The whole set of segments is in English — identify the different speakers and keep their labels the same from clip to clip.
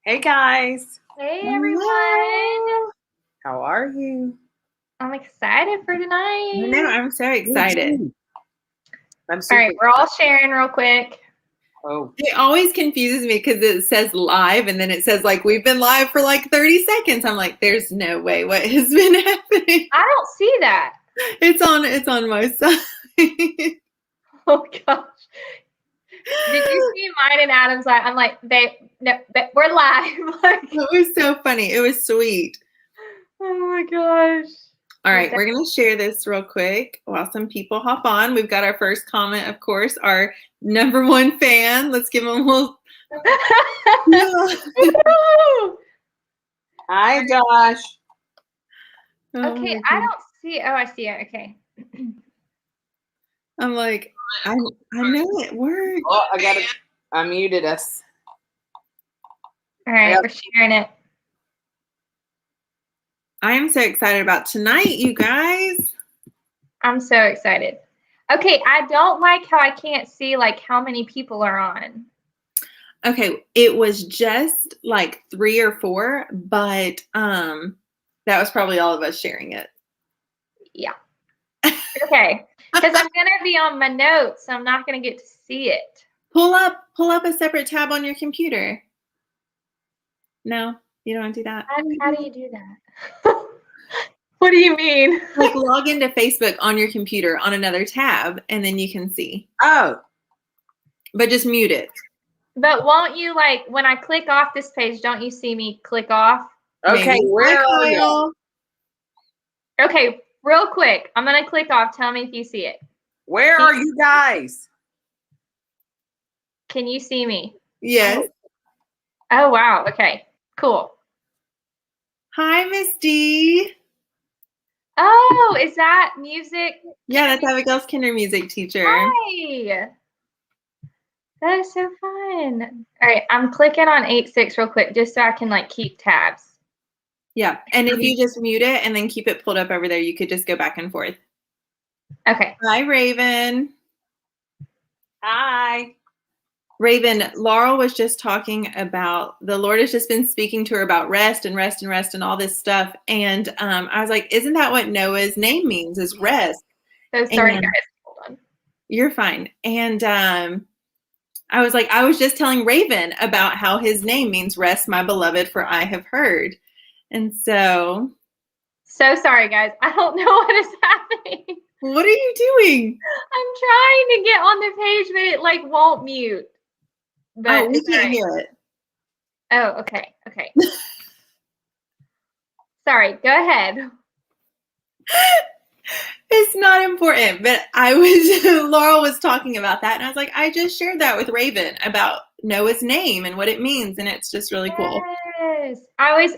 Speaker 1: Hey guys.
Speaker 2: Hey everyone!
Speaker 1: Hello. How are you?
Speaker 2: I'm excited for
Speaker 3: I
Speaker 2: tonight.
Speaker 3: know, I'm so excited.
Speaker 1: I'm
Speaker 2: All
Speaker 1: super
Speaker 2: right, we're all sharing real quick.
Speaker 1: Oh,
Speaker 3: It always confuses me because it says live and then it says like we've been live for like 30 seconds. I'm like, there's no way what has been happening.
Speaker 2: I don't see that.
Speaker 3: It's on my side.
Speaker 2: Oh gosh. Did you see mine and Adam's live? I'm like, we're live. Like,
Speaker 3: It was so funny. It was sweet.
Speaker 2: oh my gosh.
Speaker 3: All right, we're going to share this real quick while some people hop on. We've got our first comment, of course, our number one fan. Let's give him a little.
Speaker 1: hi Josh.
Speaker 2: Okay, I don't see. Oh, I see it. Okay.
Speaker 3: I'm like, I know it worked.
Speaker 1: Oh, I muted us.
Speaker 2: All right, we're sharing it.
Speaker 3: I am so excited about tonight, you guys.
Speaker 2: I'm so excited. Okay, I don't like how I can't see like how many people are on.
Speaker 3: Okay, it was just like 3 or 4, but that was probably all of us sharing it.
Speaker 2: Yeah. Okay, because I'm gonna be on my notes, so I'm not gonna get to see it.
Speaker 3: Pull up a separate tab on your computer. No, you don't want to do that.
Speaker 2: How do you do that? What do you mean?
Speaker 3: Like log into Facebook on your computer on another tab, and then you can see.
Speaker 1: Oh,
Speaker 3: But just mute it.
Speaker 2: But won't you, like, when I click off this page, don't you see me click off?
Speaker 1: okay.
Speaker 3: Maybe.
Speaker 1: Where are you?
Speaker 2: Okay, real quick. I'm gonna click off. Tell me if you see it.
Speaker 1: Where are you guys?
Speaker 2: Can you see me?
Speaker 3: Yes.
Speaker 2: Oh wow. Okay. Cool.
Speaker 3: Hi, Miss D.
Speaker 2: Oh, is that music?
Speaker 3: Yeah, that's Abigail's kinder music teacher.
Speaker 2: Hi. That is so fun. All right, I'm clicking on 8.6 real quick just so I can like keep tabs.
Speaker 3: Yeah, and if you just mute it and then keep it pulled up over there, you could just go back and forth.
Speaker 2: Okay.
Speaker 3: Hi, Raven.
Speaker 1: Hi.
Speaker 3: Raven, Laurel was just talking about the Lord has just been speaking to her about rest and rest and rest and all this stuff. And I was like, isn't that what Noah's name means is rest?
Speaker 2: So sorry,
Speaker 3: And
Speaker 2: guys. Hold on.
Speaker 3: you're fine. And I was like, I was just telling Raven about how his name means rest, my beloved, for I have heard. And so.
Speaker 2: So sorry, guys. I don't know what is happening.
Speaker 3: What are you doing?
Speaker 2: I'm trying to get on the page, but it like won't mute. But
Speaker 3: we can't hear it.
Speaker 2: Oh, okay. Okay. Sorry, go ahead.
Speaker 3: It's not important, but Laurel was talking about that, and I was like, I just shared that with Raven about Noah's name and what it means, and it's just really cool.
Speaker 2: Yes.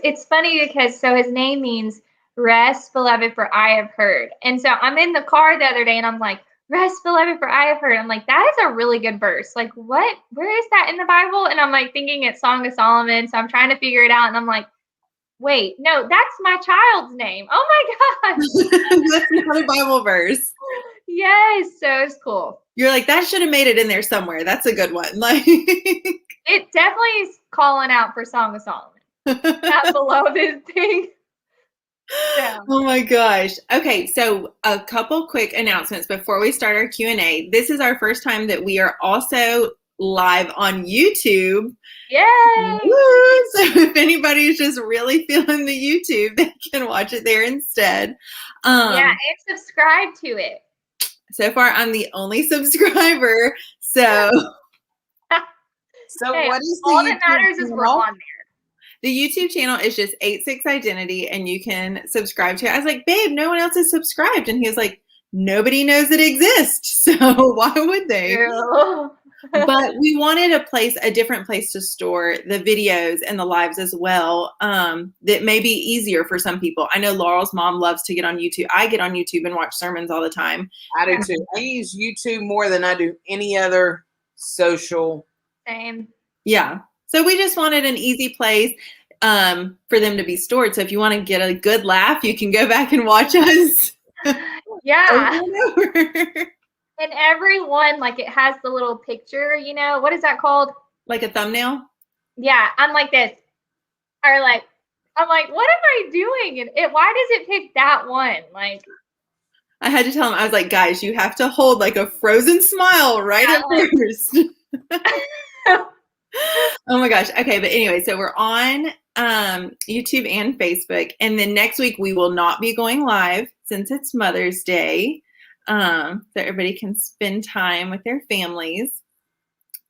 Speaker 2: It's funny because so his name means rest, beloved, for I have heard. And so I'm in the car the other day and I'm like, rest, beloved, for I have heard. I'm like, that is a really good verse. Like, where is that in the Bible? And I'm like thinking it's Song of Solomon. So I'm trying to figure it out. And I'm like, wait, no, that's my child's name. Oh my gosh.
Speaker 3: That's not a Bible verse.
Speaker 2: Yes. So it's cool.
Speaker 3: You're like, that should have made it in there somewhere. That's a good one. Like
Speaker 2: it definitely is calling out for Song of Solomon. That beloved thing.
Speaker 3: Yeah. Oh my gosh. Okay, so a couple quick announcements before we start our Q&A. This is our first time that we are also live on YouTube.
Speaker 2: Yay!
Speaker 3: Woo! So if anybody's just really feeling the YouTube, they can watch it there instead.
Speaker 2: Yeah, and subscribe to it.
Speaker 3: So far, I'm the only subscriber. So,
Speaker 2: hey,
Speaker 1: what is
Speaker 2: all that matters is we're on there.
Speaker 3: The YouTube channel is just 8-6 Identity, and you can subscribe to it. I was like, babe, no one else is subscribed. And he was like, nobody knows it exists. So why would they? But we wanted a different place to store the videos and the lives as well, that may be easier for some people. I know Laurel's mom loves to get on YouTube. I get on YouTube and watch sermons all the time.
Speaker 1: I do too. I use YouTube more than I do any other social.
Speaker 2: Same.
Speaker 3: Yeah. So we just wanted an easy place for them to be stored. So if you want to get a good laugh, you can go back and watch us.
Speaker 2: Yeah.
Speaker 3: Over and over.
Speaker 2: And every one, like it has the little picture, what is that called?
Speaker 3: Like a thumbnail?
Speaker 2: Yeah, I'm like this. are like, I'm like, what am I doing? And why does it pick that one? Like,
Speaker 3: I had to tell him, I was like, guys, you have to hold like a frozen smile right at first. Oh my gosh. Okay. But anyway, so we're on YouTube and Facebook. And then next week we will not be going live since it's Mother's Day. So everybody can spend time with their families.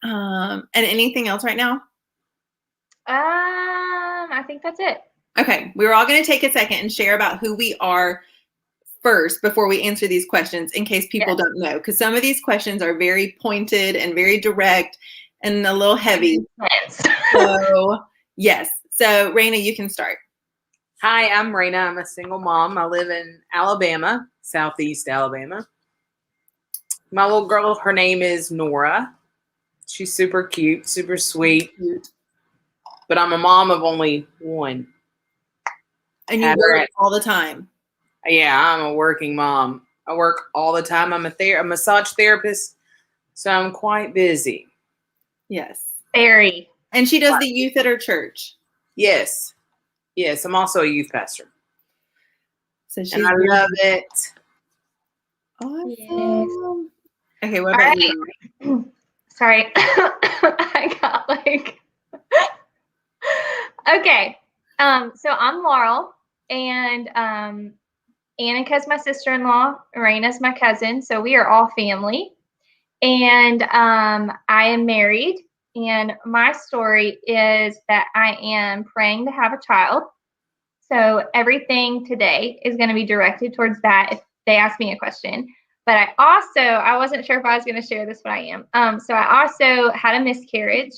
Speaker 3: And anything else right now?
Speaker 2: I think that's it.
Speaker 3: Okay. We're all going to take a second and share about who we are first before we answer these questions in case people don't know. Because some of these questions are very pointed and very direct and a little heavy. So, yes. So, Raina, you can start.
Speaker 1: Hi, I'm Raina. I'm a single mom. I live in Alabama, Southeast Alabama. My little girl, her name is Nora. She's super cute, super sweet. But I'm a mom of only one.
Speaker 3: And you work all the time.
Speaker 1: Yeah, I'm a working mom. I work all the time. I'm a massage therapist, so I'm quite busy.
Speaker 3: Yes.
Speaker 2: Very.
Speaker 3: And she does the youth at her church.
Speaker 1: Yes. Yes, I'm also a youth pastor.
Speaker 3: So she's
Speaker 1: and I love it.
Speaker 3: Awesome.
Speaker 2: Yes.
Speaker 3: Okay, what about you?
Speaker 2: Sorry. I got like okay. So I'm Laurel, and Annika's my sister-in-law, Raina's my cousin, so we are all family. And I am married, and my story is that I am praying to have a child. So everything today is going to be directed towards that if they ask me a question. But I wasn't sure if I was going to share this, but I am. So I also had a miscarriage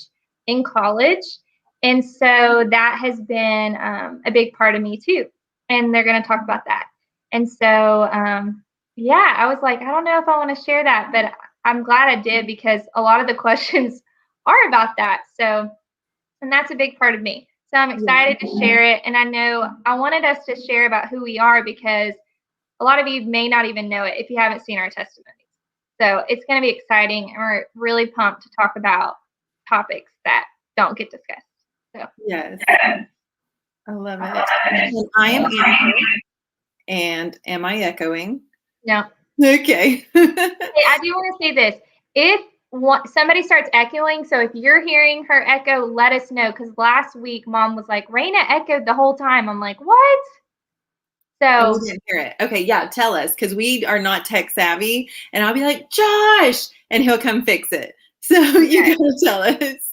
Speaker 2: in college. And so that has been a big part of me too. And they're going to talk about that. And so, yeah, I was like, I don't know if I want to share that, but I'm glad I did because a lot of the questions are about that. So, and that's a big part of me. So I'm excited to share it. And I know I wanted us to share about who we are because a lot of you may not even know it if you haven't seen our testimonies. So it's going to be exciting. And we're really pumped to talk about topics that don't get discussed. So
Speaker 3: yes, I love it. And I am Annika. And am I echoing?
Speaker 2: No.
Speaker 3: Okay.
Speaker 2: Hey, I do want to say this. If somebody starts echoing, so if you're hearing her echo, let us know. Because last week, Mom was like, Raina echoed the whole time. I'm like, what? So
Speaker 3: we didn't hear it. Okay, yeah, tell us because we are not tech savvy, and I'll be like, Josh, and he'll come fix it. So you gotta tell us.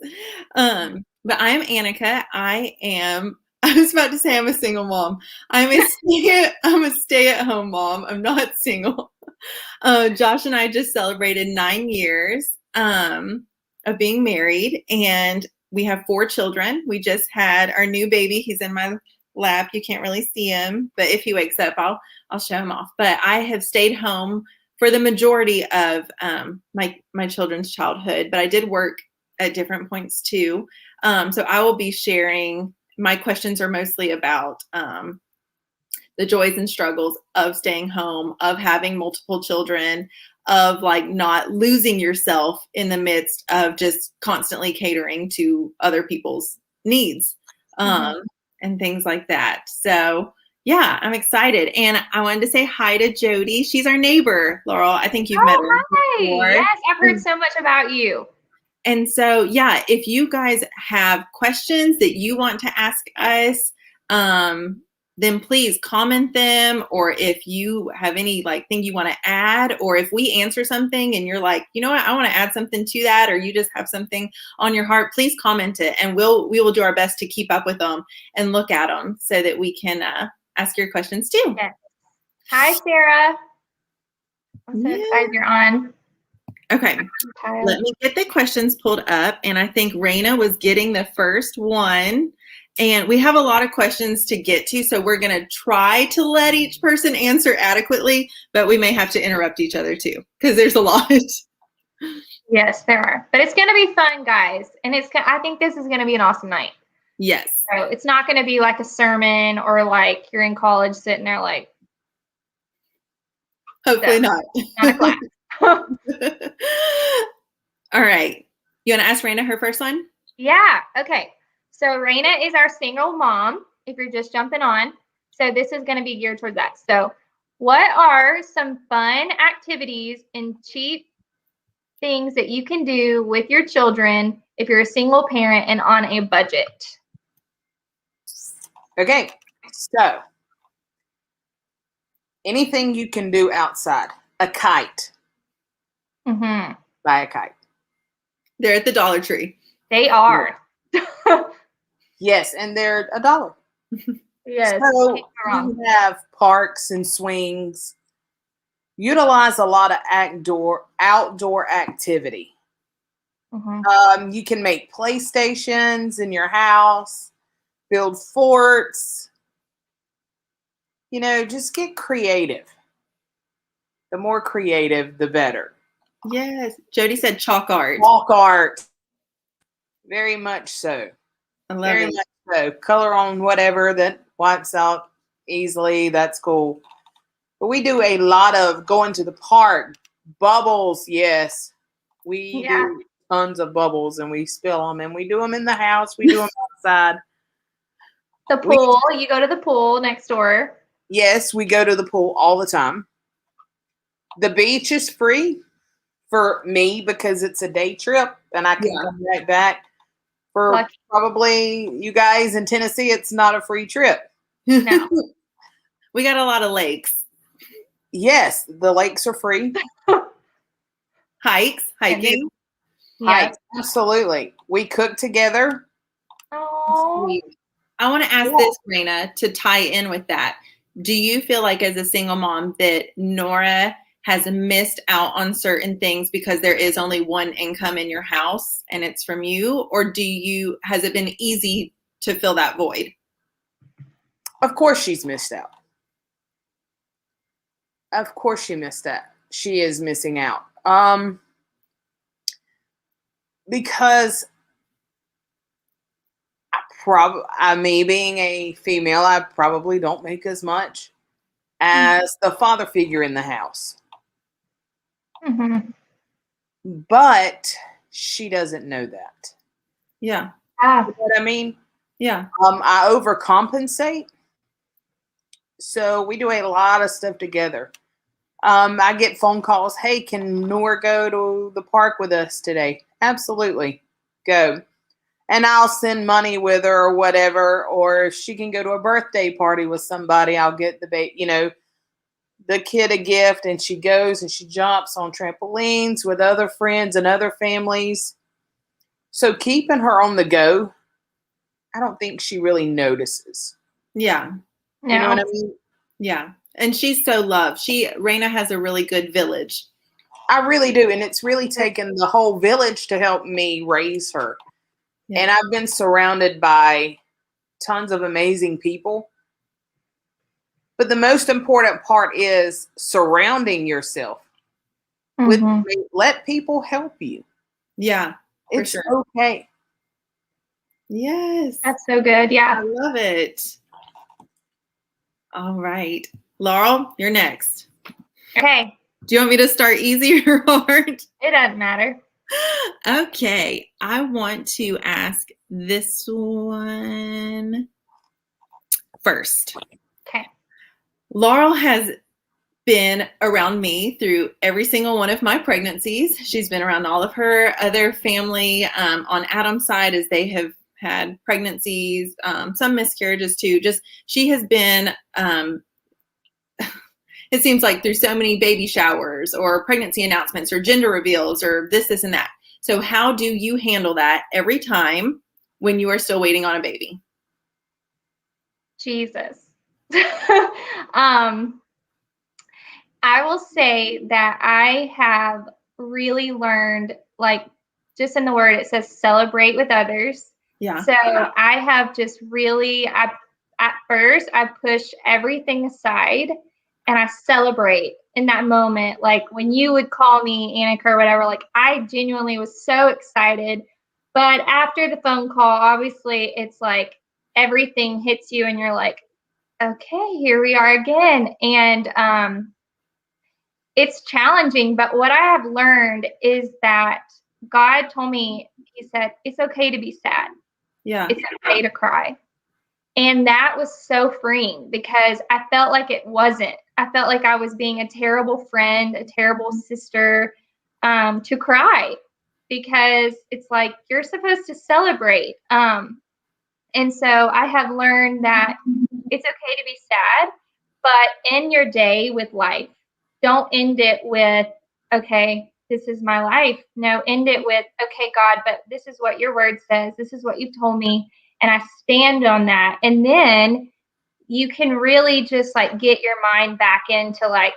Speaker 3: But I am Annika. I was about to say I'm a single mom. I'm a stay-at-home mom. I'm not single. Josh and I just celebrated 9 years of being married, and we have 4 children. We just had our new baby. He's in my lap. You can't really see him, but if he wakes up, I'll show him off. But I have stayed home for the majority of my children's childhood, but I did work at different points too. So I will be sharing. My questions are mostly about the joys and struggles of staying home, of having multiple children, of like not losing yourself in the midst of just constantly catering to other people's needs and things like that. So yeah, I'm excited. And I wanted to say hi to Jody. She's our neighbor, Laurel. I think you've met her before.
Speaker 2: Yes, I've heard so much about you.
Speaker 3: And so, yeah, if you guys have questions that you want to ask us, then please comment them. Or if you have any thing you want to add, or if we answer something and you're like, you know what, I want to add something to that, or you just have something on your heart, please comment it, and we will do our best to keep up with them and look at them so that we can ask your questions too.
Speaker 2: Yes. Hi, Sarah. I'm so excited you're on.
Speaker 3: Okay, let me get the questions pulled up, and I think Raina was getting the first one, and we have a lot of questions to get to, so we're going to try to let each person answer adequately, but we may have to interrupt each other too, because there's a lot.
Speaker 2: Yes, there are, but it's going to be fun, guys, and I think this is going to be an awesome night.
Speaker 3: Yes.
Speaker 2: So it's not going to be like a sermon or like you're in college sitting there like.
Speaker 3: Hopefully not.
Speaker 2: Not a class.
Speaker 3: All right. You want to ask Raina her first one?
Speaker 2: Yeah. Okay. So Raina is our single mom, if you're just jumping on. So this is going to be geared towards that. So what are some fun activities and cheap things that you can do with your children if you're a single parent and on a budget?
Speaker 1: Okay, so anything you can do outside. A kite.
Speaker 2: Mm-hmm.
Speaker 1: Buy a kite.
Speaker 3: They're at the Dollar Tree.
Speaker 2: They are.
Speaker 1: Yes, and they're $1.
Speaker 2: Yes.
Speaker 1: So we have parks and swings. Utilize a lot of outdoor activity.
Speaker 2: Mm-hmm.
Speaker 1: You can make playstations in your house, build forts. Just get creative. The more creative, the better.
Speaker 3: Yes. Jody said chalk art.
Speaker 1: Chalk art. Very much so.
Speaker 3: I love
Speaker 1: Very
Speaker 3: it.
Speaker 1: much so. Color on whatever that wipes out easily. That's cool. But we do a lot of going to the park. Bubbles, yes. We do tons of bubbles and we spill them. And we do them in the house. We do them outside.
Speaker 2: The pool. You go to the pool next door.
Speaker 1: Yes, we go to the pool all the time. The beach is free for me because it's a day trip and I can come right back. For probably you guys in Tennessee, it's not a free trip.
Speaker 2: No.
Speaker 3: We got a lot of lakes.
Speaker 1: Yes, the lakes are free.
Speaker 3: Hiking.
Speaker 1: Hikes, absolutely. We cook together.
Speaker 2: Oh.
Speaker 3: I want to ask this, Raina, to tie in with that. Do you feel like as a single mom that Nora has missed out on certain things because there is only one income in your house and it's from you? Or has it been easy to fill that void?
Speaker 1: Of course she's missed out. Of course she missed that. She is missing out. Because me being a female, I probably don't make as much as the father figure in the house.
Speaker 2: Mm-hmm.
Speaker 1: But she doesn't know that.
Speaker 3: Yeah.
Speaker 1: You know what I mean?
Speaker 3: Yeah.
Speaker 1: I overcompensate. So we do a lot of stuff together. I get phone calls. Hey, can Nora go to the park with us today? Absolutely. Go. And I'll send money with her or whatever. Or if she can go to a birthday party with somebody, I'll get the kid a gift, and she goes and she jumps on trampolines with other friends and other families. So keeping her on the go, I don't think she really notices.
Speaker 3: Yeah.
Speaker 2: No.
Speaker 1: You know what I mean?
Speaker 3: Yeah. And she's so loved. Raina has a really good village.
Speaker 1: I really do. And it's really taken the whole village to help me raise her. Yeah. And I've been surrounded by tons of amazing people. But the most important part is surrounding yourself with, let people help you.
Speaker 3: Yeah.
Speaker 1: It's okay.
Speaker 3: Yes.
Speaker 2: That's so good. Yeah.
Speaker 3: I love it. All right. Laurel, you're next.
Speaker 2: Okay.
Speaker 3: Do you want me to start easy or hard?
Speaker 2: It doesn't matter.
Speaker 3: Okay. I want to ask this one first.
Speaker 2: Okay.
Speaker 3: Laurel has been around me through every single one of my pregnancies. She's been around all of her other family on Adam's side as they have had pregnancies, some miscarriages too. She has been, it seems like through so many baby showers or pregnancy announcements or gender reveals or this, and that. So how do you handle that every time when you are still waiting on a baby?
Speaker 2: Jesus. I will say that I have really learned, like, just in the word, it says celebrate with others.
Speaker 3: Yeah.
Speaker 2: So I have just really, at first, I push everything aside and I celebrate in that moment. Like when you would call me, Annika, or whatever, like I genuinely was so excited. But after the phone call, obviously, it's like everything hits you and you're like, okay, here we are again. And it's challenging, but what I have learned is that God told me, he said, it's okay to be sad.
Speaker 3: Yeah.
Speaker 2: It's okay to cry. And that was so freeing because I felt like it wasn't. I felt like I was being a terrible friend, a terrible sister, to cry, because it's like you're supposed to celebrate. And so I have learned that it's okay to be sad, but end your day with life. Don't end it with, okay, this is my life. No, end it with, okay, God, but this is what your word says. This is what you've told me. And I stand on that. And then you can really just like get your mind back into like,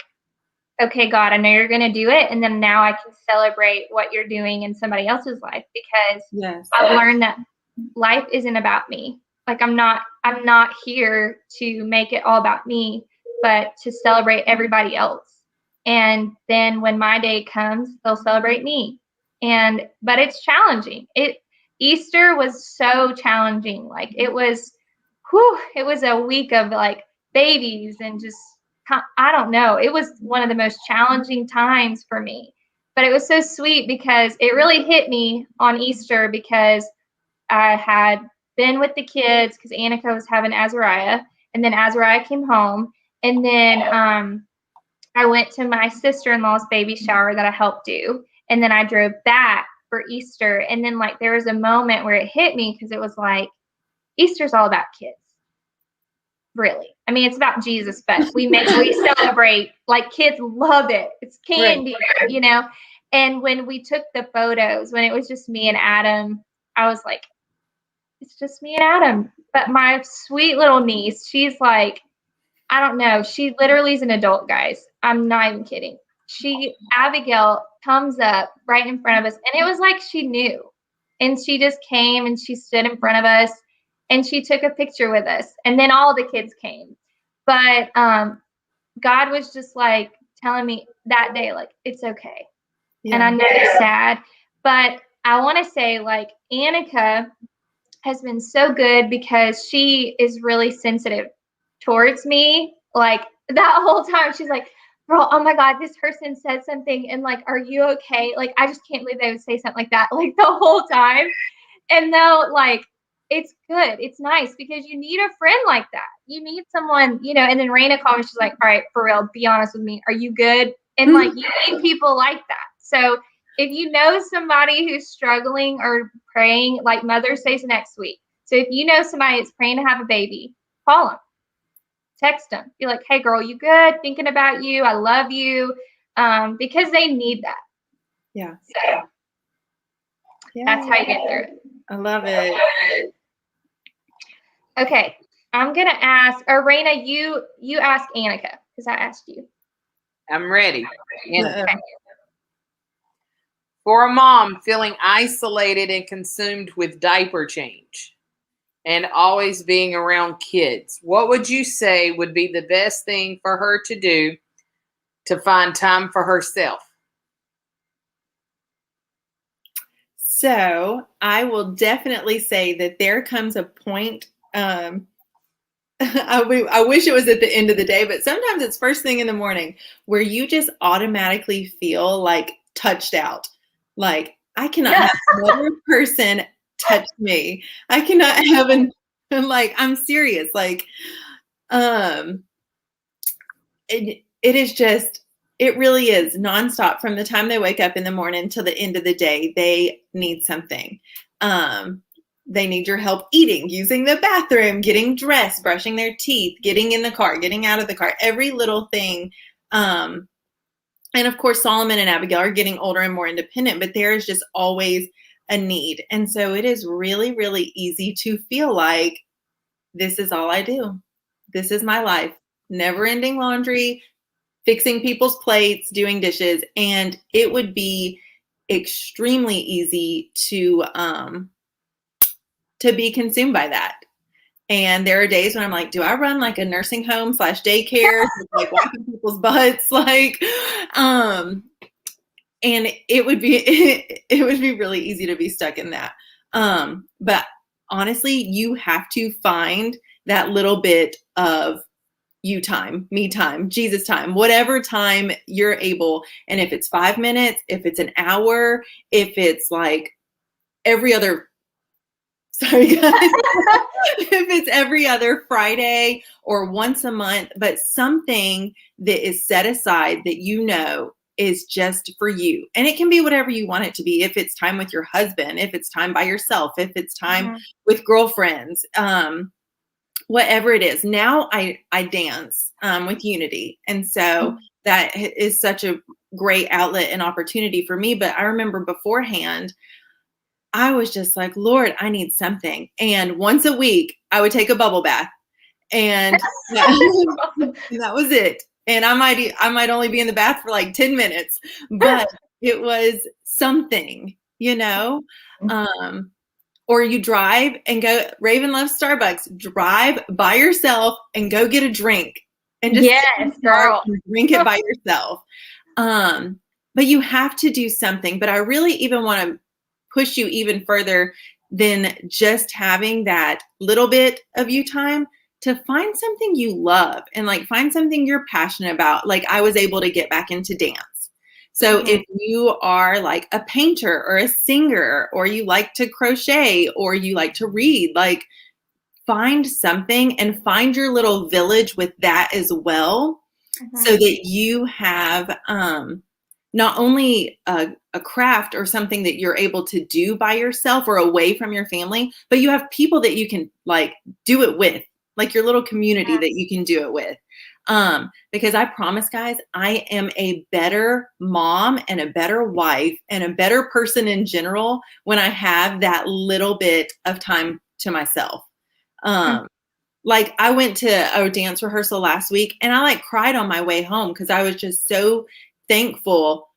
Speaker 2: okay, God, I know you're going to do it. And then now I can celebrate what you're doing in somebody else's life, because
Speaker 3: Yes.
Speaker 2: I've learned that life isn't about me. Like I'm not here to make it all about me, but to celebrate everybody else. And then when my day comes, they'll celebrate me. But it's challenging. Easter was so challenging. Like it was a week of like babies and just, I don't know. It was one of the most challenging times for me. But it was so sweet because it really hit me on Easter, because I had been with the kids because Annika was having Azariah, and then Azariah came home, and then I went to my sister-in-law's baby shower that I helped do, and then I drove back for Easter, and then like there was a moment where it hit me because it was like Easter's all about kids. Really. I mean, it's about Jesus, but we celebrate, like kids love it. It's candy, right. You know? And when we took the photos, when it was just me and Adam, I was like, it's just me and Adam. But my sweet little niece, she's like, I don't know. She literally is an adult, guys. I'm not even kidding. Abigail comes up right in front of us, and it was like she knew. And she just came and she stood in front of us and she took a picture with us. And then all the kids came. But God was just like telling me that day, like, it's okay. Yeah. And I know it's sad. But I want to say, like, Annika has been so good because she is really sensitive towards me. Like that whole time she's like, bro, oh my God, this person said something, and like, are you okay? Like, I just can't believe they would say something like that, like the whole time. And though, like, it's good, it's nice, because you need a friend like that. You need someone, you know. And then Raina called me, she's like, all right, for real, be honest with me, are you good? And like, you need people like that. So if you know somebody who's struggling or praying, like Mother's Day's next week. So if you know somebody that's praying to have a baby, call them, text them, be like, hey girl, you good? Thinking about you. I love you. Because they need that.
Speaker 3: Yeah.
Speaker 2: So that's how you get through it.
Speaker 3: I love it.
Speaker 2: Okay. I'm going to ask, or Raina, you ask Annika, because I asked you.
Speaker 1: I'm ready. Okay. For a mom feeling isolated and consumed with diaper change and always being around kids, what would you say would be the best thing for her to do to find time for herself?
Speaker 3: So I will definitely say that there comes a point, I wish it was at the end of the day, but sometimes it's first thing in the morning where you just automatically feel like touched out. Like, I cannot have another person touch me. I cannot have like, I'm serious. Like, it is just, it really is nonstop from the time they wake up in the morning till the end of the day. They need something. They need your help eating, using the bathroom, getting dressed, brushing their teeth, getting in the car, getting out of the car, every little thing. And of course, Solomon and Abigail are getting older and more independent, but there is just always a need. And so it is really, really easy to feel like this is all I do. This is my life. Never ending laundry, fixing people's plates, doing dishes. And it would be extremely easy to be consumed by that. And there are days when I'm like, do I run like a nursing home / daycare, like wiping people's butts? Like, and it would be really easy to be stuck in that. But honestly, you have to find that little bit of you time, me time, Jesus time, whatever time you're able. And if it's 5 minutes, if it's an hour, if it's like every other Sorry, guys. If it's every other Friday or once a month, but something that is set aside that you know is just for you. And it can be whatever you want it to be. If it's time with your husband, if it's time by yourself, if it's time with girlfriends, whatever it is. Now I dance with Unity. And so that is such a great outlet and opportunity for me. But I remember beforehand, I was just like, Lord, I need something. And once a week, I would take a bubble bath, and that was it. And I might only be in the bath for like 10 minutes, but it was something, you know. Or you drive and go. Raven loves Starbucks. Drive by yourself and go get a drink, and just
Speaker 2: girl,
Speaker 3: drink it by yourself. But you have to do something. But I really even want to push you even further than just having that little bit of you time, to find something you love and like find something you're passionate about. Like I was able to get back into dance. So if you are like a painter or a singer, or you like to crochet, or you like to read, like find something and find your little village with that as well. So that you have not only a craft or something that you're able to do by yourself or away from your family, but you have people that you can like do it with, like your little community that you can do it with. Because I promise, guys, I am a better mom and a better wife and a better person in general when I have that little bit of time to myself. Like I went to a dance rehearsal last week, and I like cried on my way home because I was just so thankful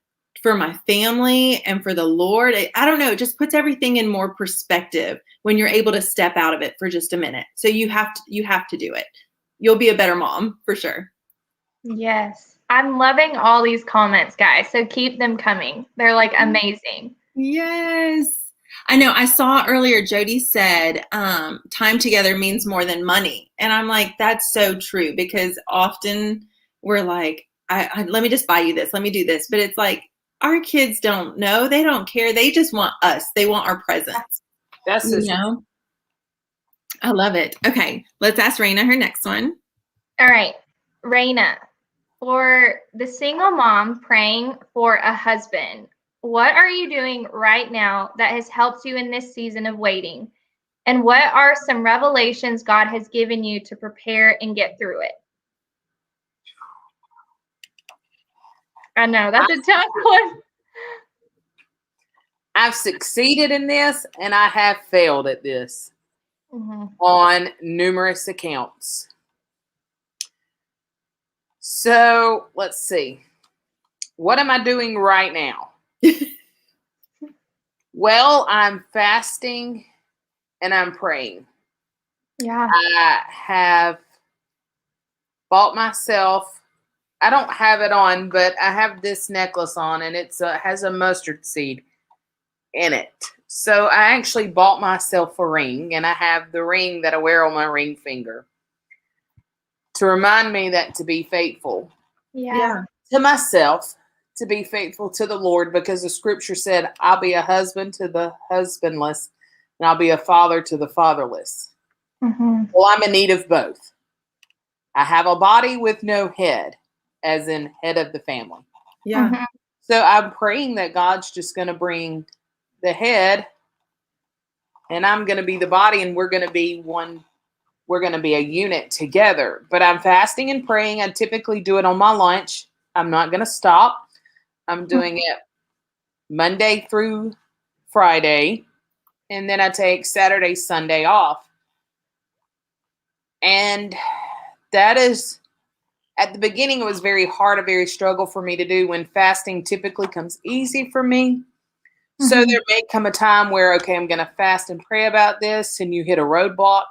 Speaker 3: for my family and for the Lord. I don't know, it just puts everything in more perspective when you're able to step out of it for just a minute. So you have to do it. You'll be a better mom for sure.
Speaker 2: Yes. I'm loving all these comments, guys. So keep them coming. They're like amazing.
Speaker 3: Yes. I know. I saw earlier Jody said time together means more than money. And I'm like, that's so true, because often we're like, let me just buy you this. Let me do this. But it's like, our kids don't know. They don't care. They just want us. They want our presence.
Speaker 1: That's
Speaker 3: you know? I love it. Okay. Let's ask Raina her next one.
Speaker 2: All right. Raina, for the single mom praying for a husband, what are you doing right now that has helped you in this season of waiting? And what are some revelations God has given you to prepare and get through it? I know, that's a tough one.
Speaker 1: I've succeeded in this, and I have failed at this on numerous accounts. So let's see. What am I doing right now? Well, I'm fasting and I'm praying.
Speaker 2: Yeah.
Speaker 1: I have bought myself, I don't have it on, but I have this necklace on, and it has a mustard seed in it. So I actually bought myself a ring, and I have the ring that I wear on my ring finger to remind me that to be faithful to myself, to be faithful to the Lord, because the scripture said, I'll be a husband to the husbandless, and I'll be a father to the fatherless. Well, I'm in need of both. I have a body with no head, as in head of the family.
Speaker 3: Yeah.
Speaker 1: So I'm praying that God's just going to bring the head, and I'm going to be the body, and we're going to be one. We're going to be a unit together. But I'm fasting and praying. I typically do it on my lunch. I'm not going to stop. I'm doing it Monday through Friday, and then I take Saturday, Sunday off. And that is, at the beginning, it was very hard, a very struggle for me to do, when fasting typically comes easy for me. So there may come a time where, okay, I'm going to fast and pray about this, and you hit a roadblock.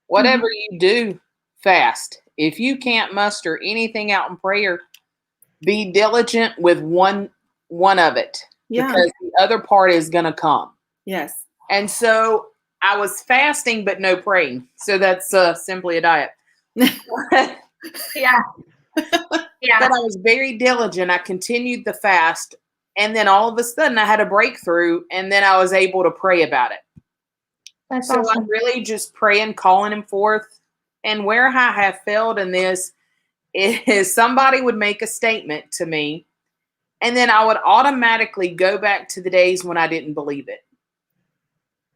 Speaker 1: Whatever you do, fast. If you can't muster anything out in prayer, be diligent with one of it. Because the other part is going to come.
Speaker 3: Yes.
Speaker 1: And so I was fasting, but no praying. So that's simply a diet.
Speaker 2: Yeah.
Speaker 1: But I was very diligent. I continued the fast. And then all of a sudden I had a breakthrough, and then I was able to pray about it.
Speaker 2: That's
Speaker 1: So
Speaker 2: awesome.
Speaker 1: I'm really just praying, calling him forth. And where I have failed in this is somebody would make a statement to me, and then I would automatically go back to the days when I didn't believe it.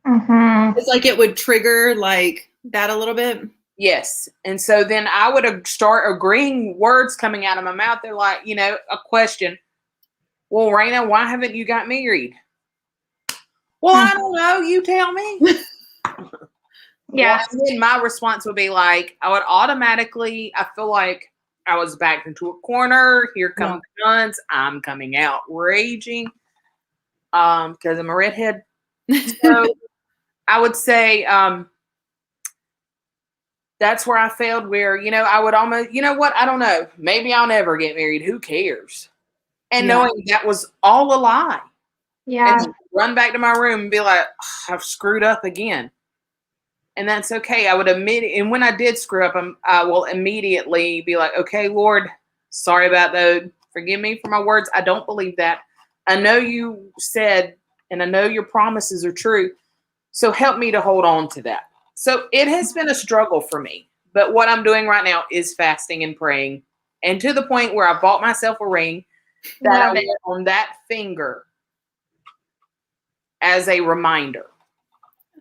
Speaker 2: Mm-hmm.
Speaker 3: It's like it would trigger like that a little bit.
Speaker 1: Yes. And so then I would start agreeing words coming out of my mouth. They're like, a question. Well, Raina, why haven't you got married? Well, I don't know. You tell me.
Speaker 2: Yeah.
Speaker 1: Well, and then my response would be like, I would automatically, I feel like I was backed into a corner. Here come the guns. I'm coming out raging because I'm a redhead. So I would say that's where I failed, where, I would almost, what? I don't know. Maybe I'll never get married. Who cares? And knowing that was all a lie.
Speaker 2: Yeah.
Speaker 1: And run back to my room and be like, I've screwed up again. And that's okay. I would and when I did screw up, I will immediately be like, okay, Lord, sorry about that. Forgive me for my words. I don't believe that. I know you said, and I know your promises are true. So help me to hold on to that. So it has been a struggle for me. But what I'm doing right now is fasting and praying. And to the point where I bought myself a ring that I wear on that finger as a reminder.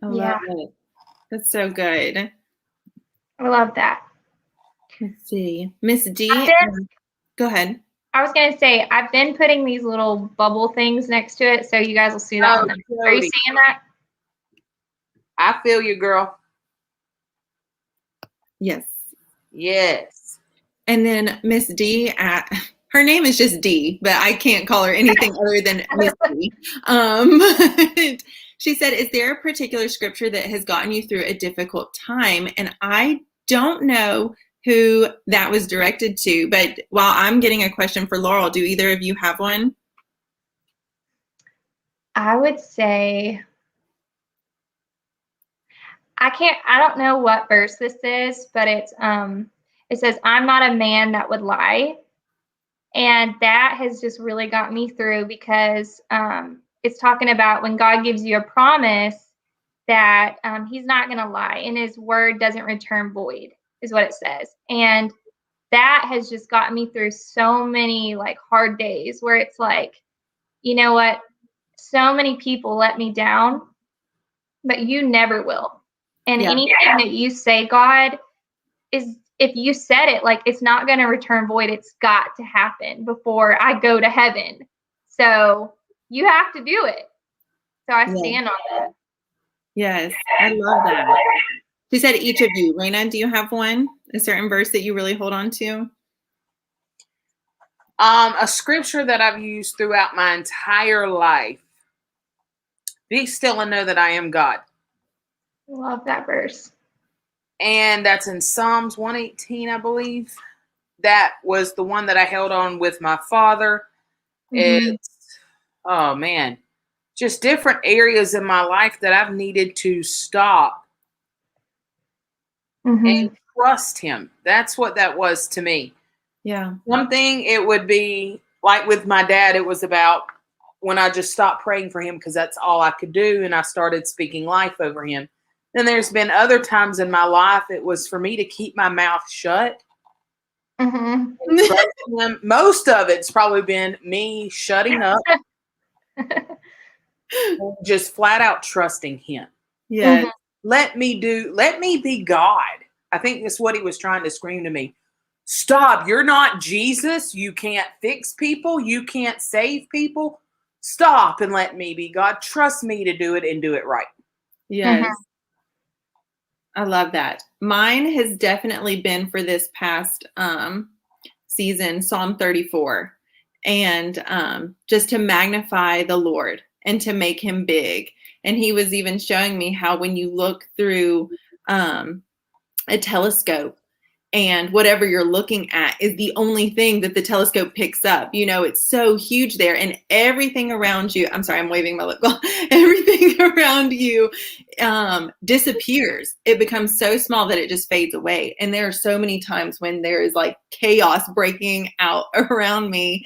Speaker 3: I love it. That's so good.
Speaker 2: I love that.
Speaker 3: Let's see. Miss D, go ahead.
Speaker 2: I was going to say, I've been putting these little bubble things next to it, so you guys will see that on them. Are you seeing that?
Speaker 1: I feel you, girl.
Speaker 3: Yes.
Speaker 1: Yes.
Speaker 3: And then Miss D, her name is just D, but I can't call her anything other than Miss D. She said, is there a particular scripture that has gotten you through a difficult time? And I don't know who that was directed to, but while I'm getting a question for Laurel, do either of you have one?
Speaker 2: I would say, I don't know what verse this is, but it says, I'm not a man that would lie. And that has just really got me through because it's talking about when God gives you a promise that he's not going to lie and his word doesn't return void is what it says. And that has just gotten me through so many like hard days where it's like, you know what? So many people let me down, but you never will. And anything that you say, God, is if you said it, like it's not going to return void. It's got to happen before I go to heaven. So you have to do it. So I stand on that.
Speaker 3: Yes, I love that. She said each of you. Raina, do you have one? A certain verse that you really hold on to?
Speaker 1: A scripture that I've used throughout my entire life. Be still and know that I am God.
Speaker 2: Love that verse.
Speaker 1: And that's in Psalms 118, I believe. That was the one that I held on with my father. It's, oh man, just different areas in my life that I've needed to stop and trust him. That's what that was to me.
Speaker 3: Yeah.
Speaker 1: Something it would be like with my dad, it was about when I just stopped praying for him because that's all I could do. And I started speaking life over him. Then there's been other times in my life, it was for me to keep my mouth shut. Most of it's probably been me shutting up. Just flat out trusting him.
Speaker 3: Yeah.
Speaker 1: Let me be God. I think that's what he was trying to scream to me. Stop. You're not Jesus. You can't fix people. You can't save people. Stop and let me be God. Trust me to do it and do it right.
Speaker 3: Yes. I love that. Mine has definitely been for this past season, Psalm 34. And just to magnify the Lord and to make him big. And he was even showing me how when you look through a telescope and whatever you're looking at is the only thing that the telescope picks up. You know, it's so huge there and everything around you. I'm sorry, I'm waving my lip gloss. Everything around you disappears. It becomes so small that it just fades away. And there are so many times when there is like chaos breaking out around me.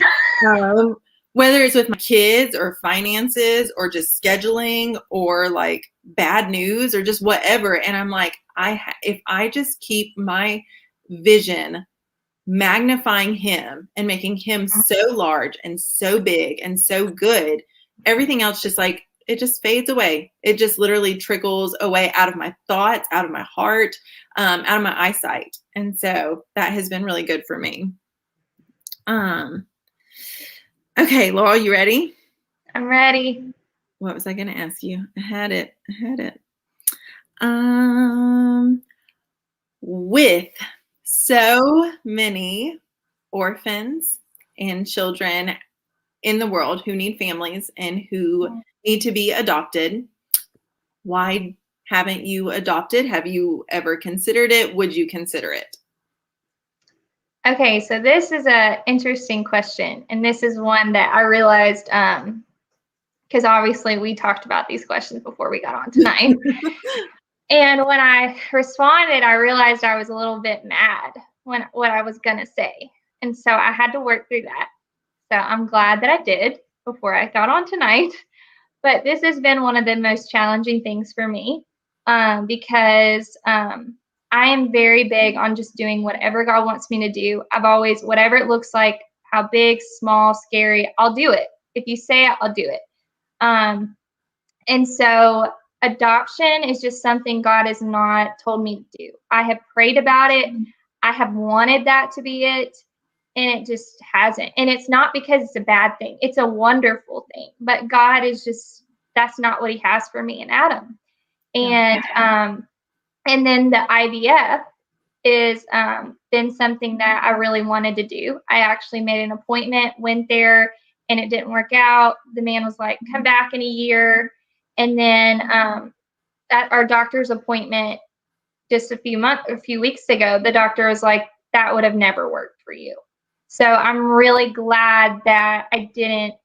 Speaker 3: Whether it's with my kids or finances or just scheduling or like bad news or just whatever. And I'm like, if I just keep my vision magnifying him and making him so large and so big and so good, everything else just like, it just fades away. It just literally trickles away out of my thoughts, out of my heart, out of my eyesight. And so that has been really good for me. Okay, Laurel, you ready?
Speaker 2: I'm ready.
Speaker 3: What was I going to ask you? I had it. With so many orphans and children in the world who need families and who need to be adopted, why haven't you adopted? Have you ever considered it? Would you consider it?
Speaker 2: Okay, so this is an interesting question. And this is one that I realized, because obviously we talked about these questions before we got on tonight. And when I responded, I realized I was a little bit mad when what I was going to say. And so I had to work through that. So I'm glad that I did before I got on tonight. But this has been one of the most challenging things for me, because I am very big on just doing whatever God wants me to do. I've always, whatever it looks like, how big, small, scary, I'll do it. If you say it, I'll do it. And so adoption is just something God has not told me to do. I have prayed about it. I have wanted that to be it, and it just hasn't. And it's not because it's a bad thing. It's a wonderful thing. But God is just, that's not what he has for me and Adam. And then the IVF is been something that I really wanted to do. I actually made an appointment, went there, and it didn't work out. The man was like, come back in a year. And then at our doctor's appointment just a few weeks ago, the doctor was like, that would have never worked for you. So I'm really glad that I didn't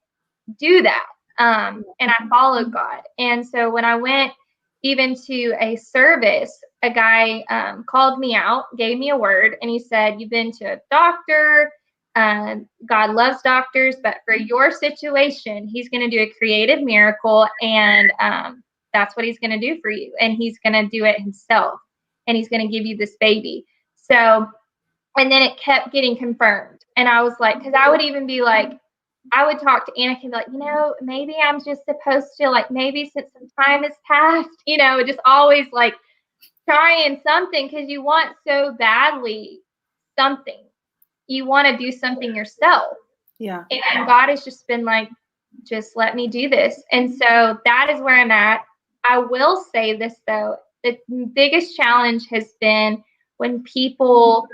Speaker 2: do that. And I followed God. And so when I went even to a service, a guy called me out, gave me a word, and he said, you've been to a doctor. God loves doctors, but for your situation, he's going to do a creative miracle, and that's what he's going to do for you. And he's going to do it himself, and he's going to give you this baby. So, and then it kept getting confirmed. And I was like, because I would even be like, I would talk to Annika and be like, maybe I'm just supposed to, like, maybe since some time has passed, just always like trying something, because you want so badly something. You want to do something yourself.
Speaker 3: Yeah.
Speaker 2: And God has just been like, just let me do this. And so that is where I'm at. I will say this, though. The biggest challenge has been when people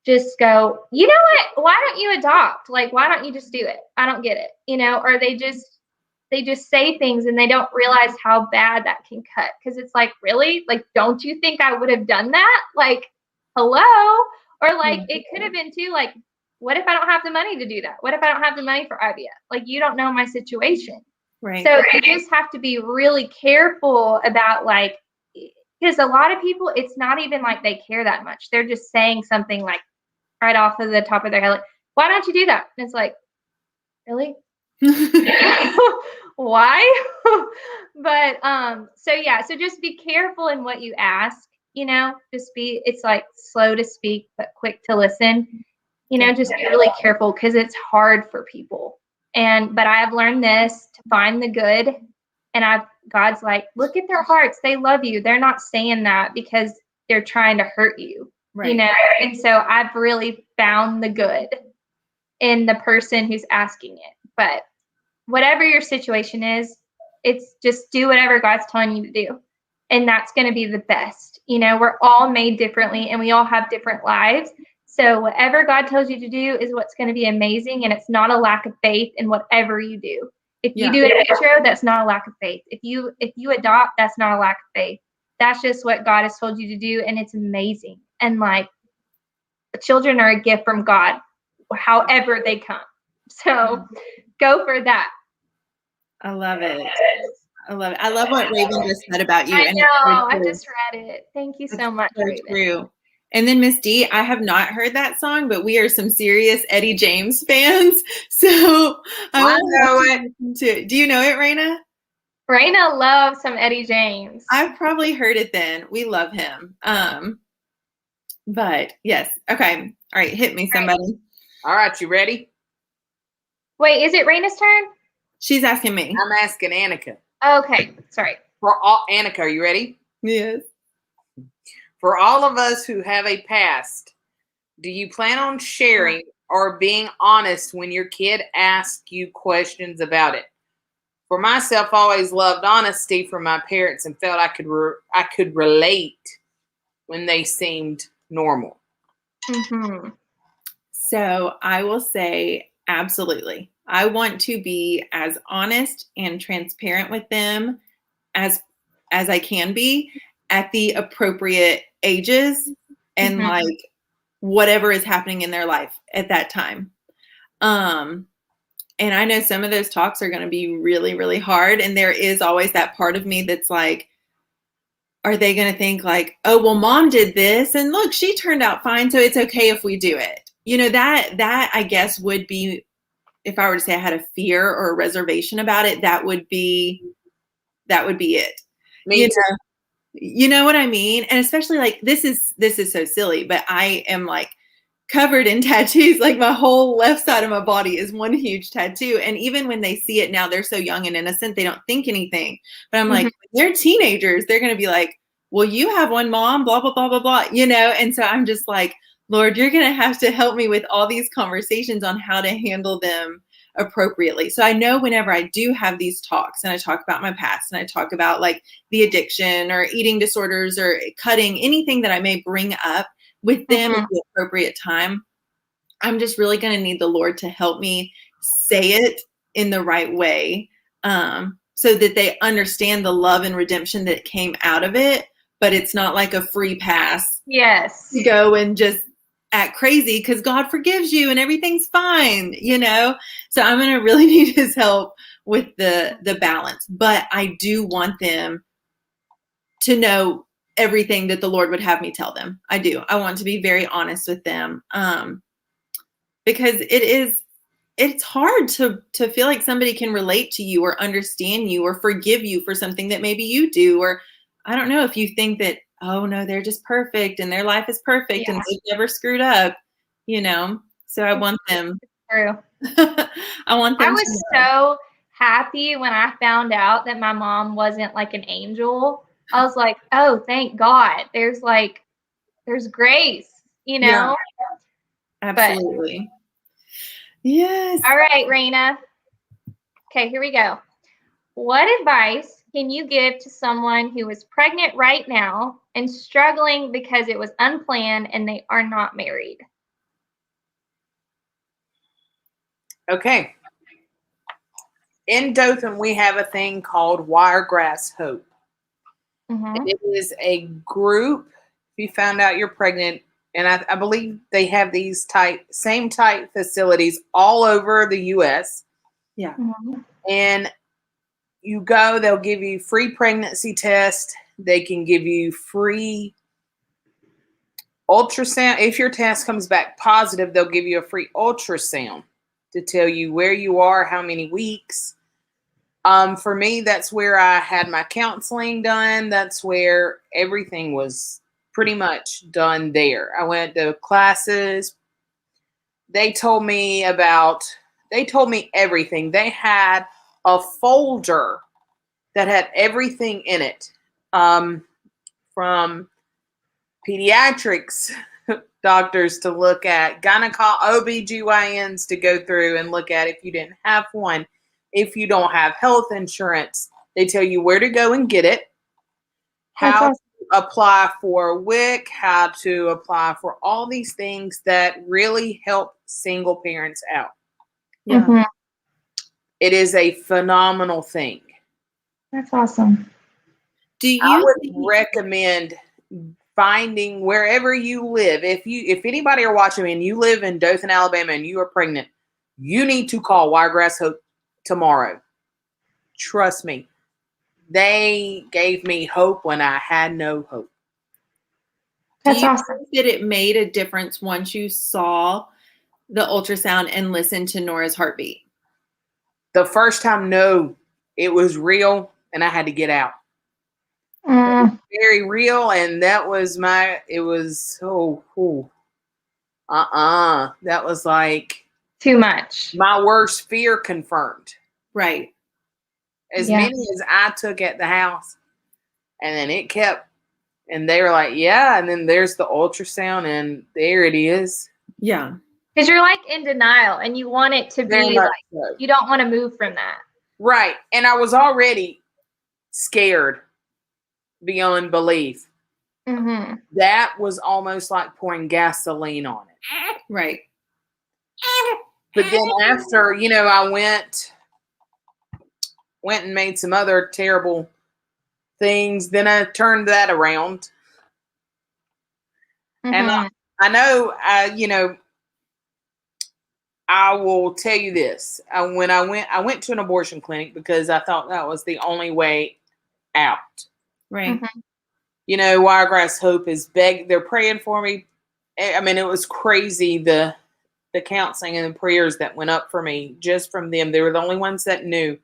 Speaker 2: just go, you know what? Why don't you adopt? Like, why don't you just do it? I don't get it. Or they just say things and they don't realize how bad that can cut. Because it's like, really? Like, don't you think I would have done that? Like, hello? Or like, it could have been too, like, what if I don't have the money to do that? What if I don't have the money for IVF? Like, you don't know my situation.
Speaker 3: Right.
Speaker 2: So you just have to be really careful about, like, because a lot of people, it's not even like they care that much. They're just saying something like right off of the top of their head, like, why don't you do that? And it's like, really? Why? But so just be careful in what you ask, it's like slow to speak but quick to listen. Just be really careful, because it's hard for people. But I have learned this, to find the good. And God's like, look at their hearts. They love you. They're not saying that because they're trying to hurt you.
Speaker 3: Right.
Speaker 2: And so I've really found the good in the person who's asking it. But whatever your situation is, it's just do whatever God's telling you to do. And that's going to be the best. We're all made differently, and we all have different lives. So whatever God tells you to do is what's going to be amazing. And it's not a lack of faith in whatever you do. If you do an intro, that's not a lack of faith. If you adopt, that's not a lack of faith. That's just what God has told you to do. And it's amazing. And like, children are a gift from God, however they come. So go for that.
Speaker 3: I love it. I love it. I love what Raven just said about you.
Speaker 2: I know. I just read it. Thank you so much,
Speaker 3: so
Speaker 2: Raven.
Speaker 3: True. And then Miss D, I have not heard that song, but we are some serious Eddie James fans. So I know it. Do you know it, Raina?
Speaker 2: Raina loves some Eddie James.
Speaker 3: I've probably heard it then. We love him. But yes. Okay. All right. Hit me, somebody.
Speaker 1: All right. You ready?
Speaker 2: Wait, is it Raina's turn?
Speaker 3: She's asking me.
Speaker 1: I'm asking Annika.
Speaker 2: Okay. Sorry.
Speaker 1: Annika, are you ready?
Speaker 3: Yes.
Speaker 1: For all of us who have a past, do you plan on sharing or being honest when your kid asks you questions about it? For myself, I always loved honesty from my parents and felt I could relate when they seemed normal.
Speaker 2: Mm-hmm.
Speaker 3: So I will say absolutely. I want to be as honest and transparent with them as I can be at the appropriate ages and
Speaker 2: Mm-hmm.
Speaker 3: like whatever is happening in their life at that time. And I know some of those talks are going to be really, really hard. And there is always that part of me that's like, are they going to think like, oh, well, mom did this and look, she turned out fine. So it's okay if we do it. You know, that I guess would be, if I were to say I had a fear or a reservation about it, that would be it.
Speaker 1: Me too.
Speaker 3: You know what I mean? And especially like, this is so silly, but I am like covered in tattoos. Like my whole left side of my body is one huge tattoo. And even when they see it now, they're so young and innocent, they don't think anything. But I'm like, when they're teenagers, they're going to be like, well, you have one, mom, blah, blah, blah, blah, blah, you know? And so I'm just like, Lord, you're going to have to help me with all these conversations on how to handle them appropriately. So I know whenever I do have these talks and I talk about my past and I talk about like the addiction or eating disorders or cutting, anything that I may bring up with them at the appropriate time, I'm just really going to need the Lord to help me say it in the right way, so that they understand the love and redemption that came out of it, but it's not like a free pass.
Speaker 2: Yes.
Speaker 3: To go and just act crazy because God forgives you and everything's fine, you know? So I'm going to really need his help with the balance, but I do want them to know everything that the Lord would have me tell them. I do. I want to be very honest with them. Because it's hard to feel like somebody can relate to you or understand you or forgive you for something that maybe you do, or I don't know, if you think that, oh no, they're just perfect and their life is perfect and they've never screwed up, you know? So I want them.
Speaker 2: True.
Speaker 3: I want them.
Speaker 2: I was so happy when I found out that my mom wasn't like an angel. I was like, oh, thank God. There's grace, you know?
Speaker 3: Yeah, absolutely. Yes.
Speaker 2: All right, Raina. Okay, here we go. What advice can you give to someone who is pregnant right now and struggling because it was unplanned and they are not married?
Speaker 1: Okay. In Dothan, we have a thing called Wiregrass Hope. It is a group. If you found out you're pregnant, and I believe they have these same type facilities all over the U.S.
Speaker 3: Yeah.
Speaker 1: And you go, they'll give you free pregnancy test. They can give you free ultrasound. If your test comes back positive, they'll give you a free ultrasound to tell you where you are, how many weeks. For me, that's where I had my counseling done. That's where everything was pretty much done there. I went to classes. They told me everything. They had a folder that had everything in it, from pediatrics doctors to look at, OBGYNs to go through and look at if you didn't have one. If you don't have health insurance, they tell you where to go and get it, how to apply for WIC, how to apply for all these things that really help single parents out.
Speaker 3: Yeah.
Speaker 1: It is a phenomenal thing.
Speaker 2: That's awesome.
Speaker 1: I would recommend finding wherever you live. If anybody are watching me and you live in Dothan, Alabama, and you are pregnant, you need to call Wiregrass Hope tomorrow. Trust me. They gave me hope when I had no hope.
Speaker 2: That's awesome.
Speaker 3: Think that it made a difference once you saw the ultrasound and listened to Nora's heartbeat?
Speaker 1: The first time, no. It was real. and I had to get out.
Speaker 2: Mm.
Speaker 1: Very real, and that was it was that was like
Speaker 2: Too much.
Speaker 1: my worst fear confirmed.
Speaker 3: Right.
Speaker 1: As
Speaker 2: Yeah.
Speaker 1: many as I took at the house, and then it kept, and they were like, yeah, and then there's the ultrasound, and there it is.
Speaker 3: Yeah.
Speaker 2: Because you're like in denial and you want it to
Speaker 1: Very
Speaker 2: be
Speaker 1: much
Speaker 2: like,
Speaker 1: so.
Speaker 2: you don't want to move from that.
Speaker 1: Right. And I was already scared beyond belief.
Speaker 2: Mm-hmm.
Speaker 1: That was almost like pouring gasoline on it.
Speaker 3: Right.
Speaker 1: But then after, I went and made some other terrible things. Then I turned that around.
Speaker 2: Mm-hmm.
Speaker 1: And I know, I will tell you this. When I went to an abortion clinic because I thought that was the only way out.
Speaker 3: Right.
Speaker 2: Mm-hmm.
Speaker 1: Wiregrass Hope is they're praying for me. I mean, it was crazy, the counseling and the prayers that went up for me just from them. They were the only ones that knew.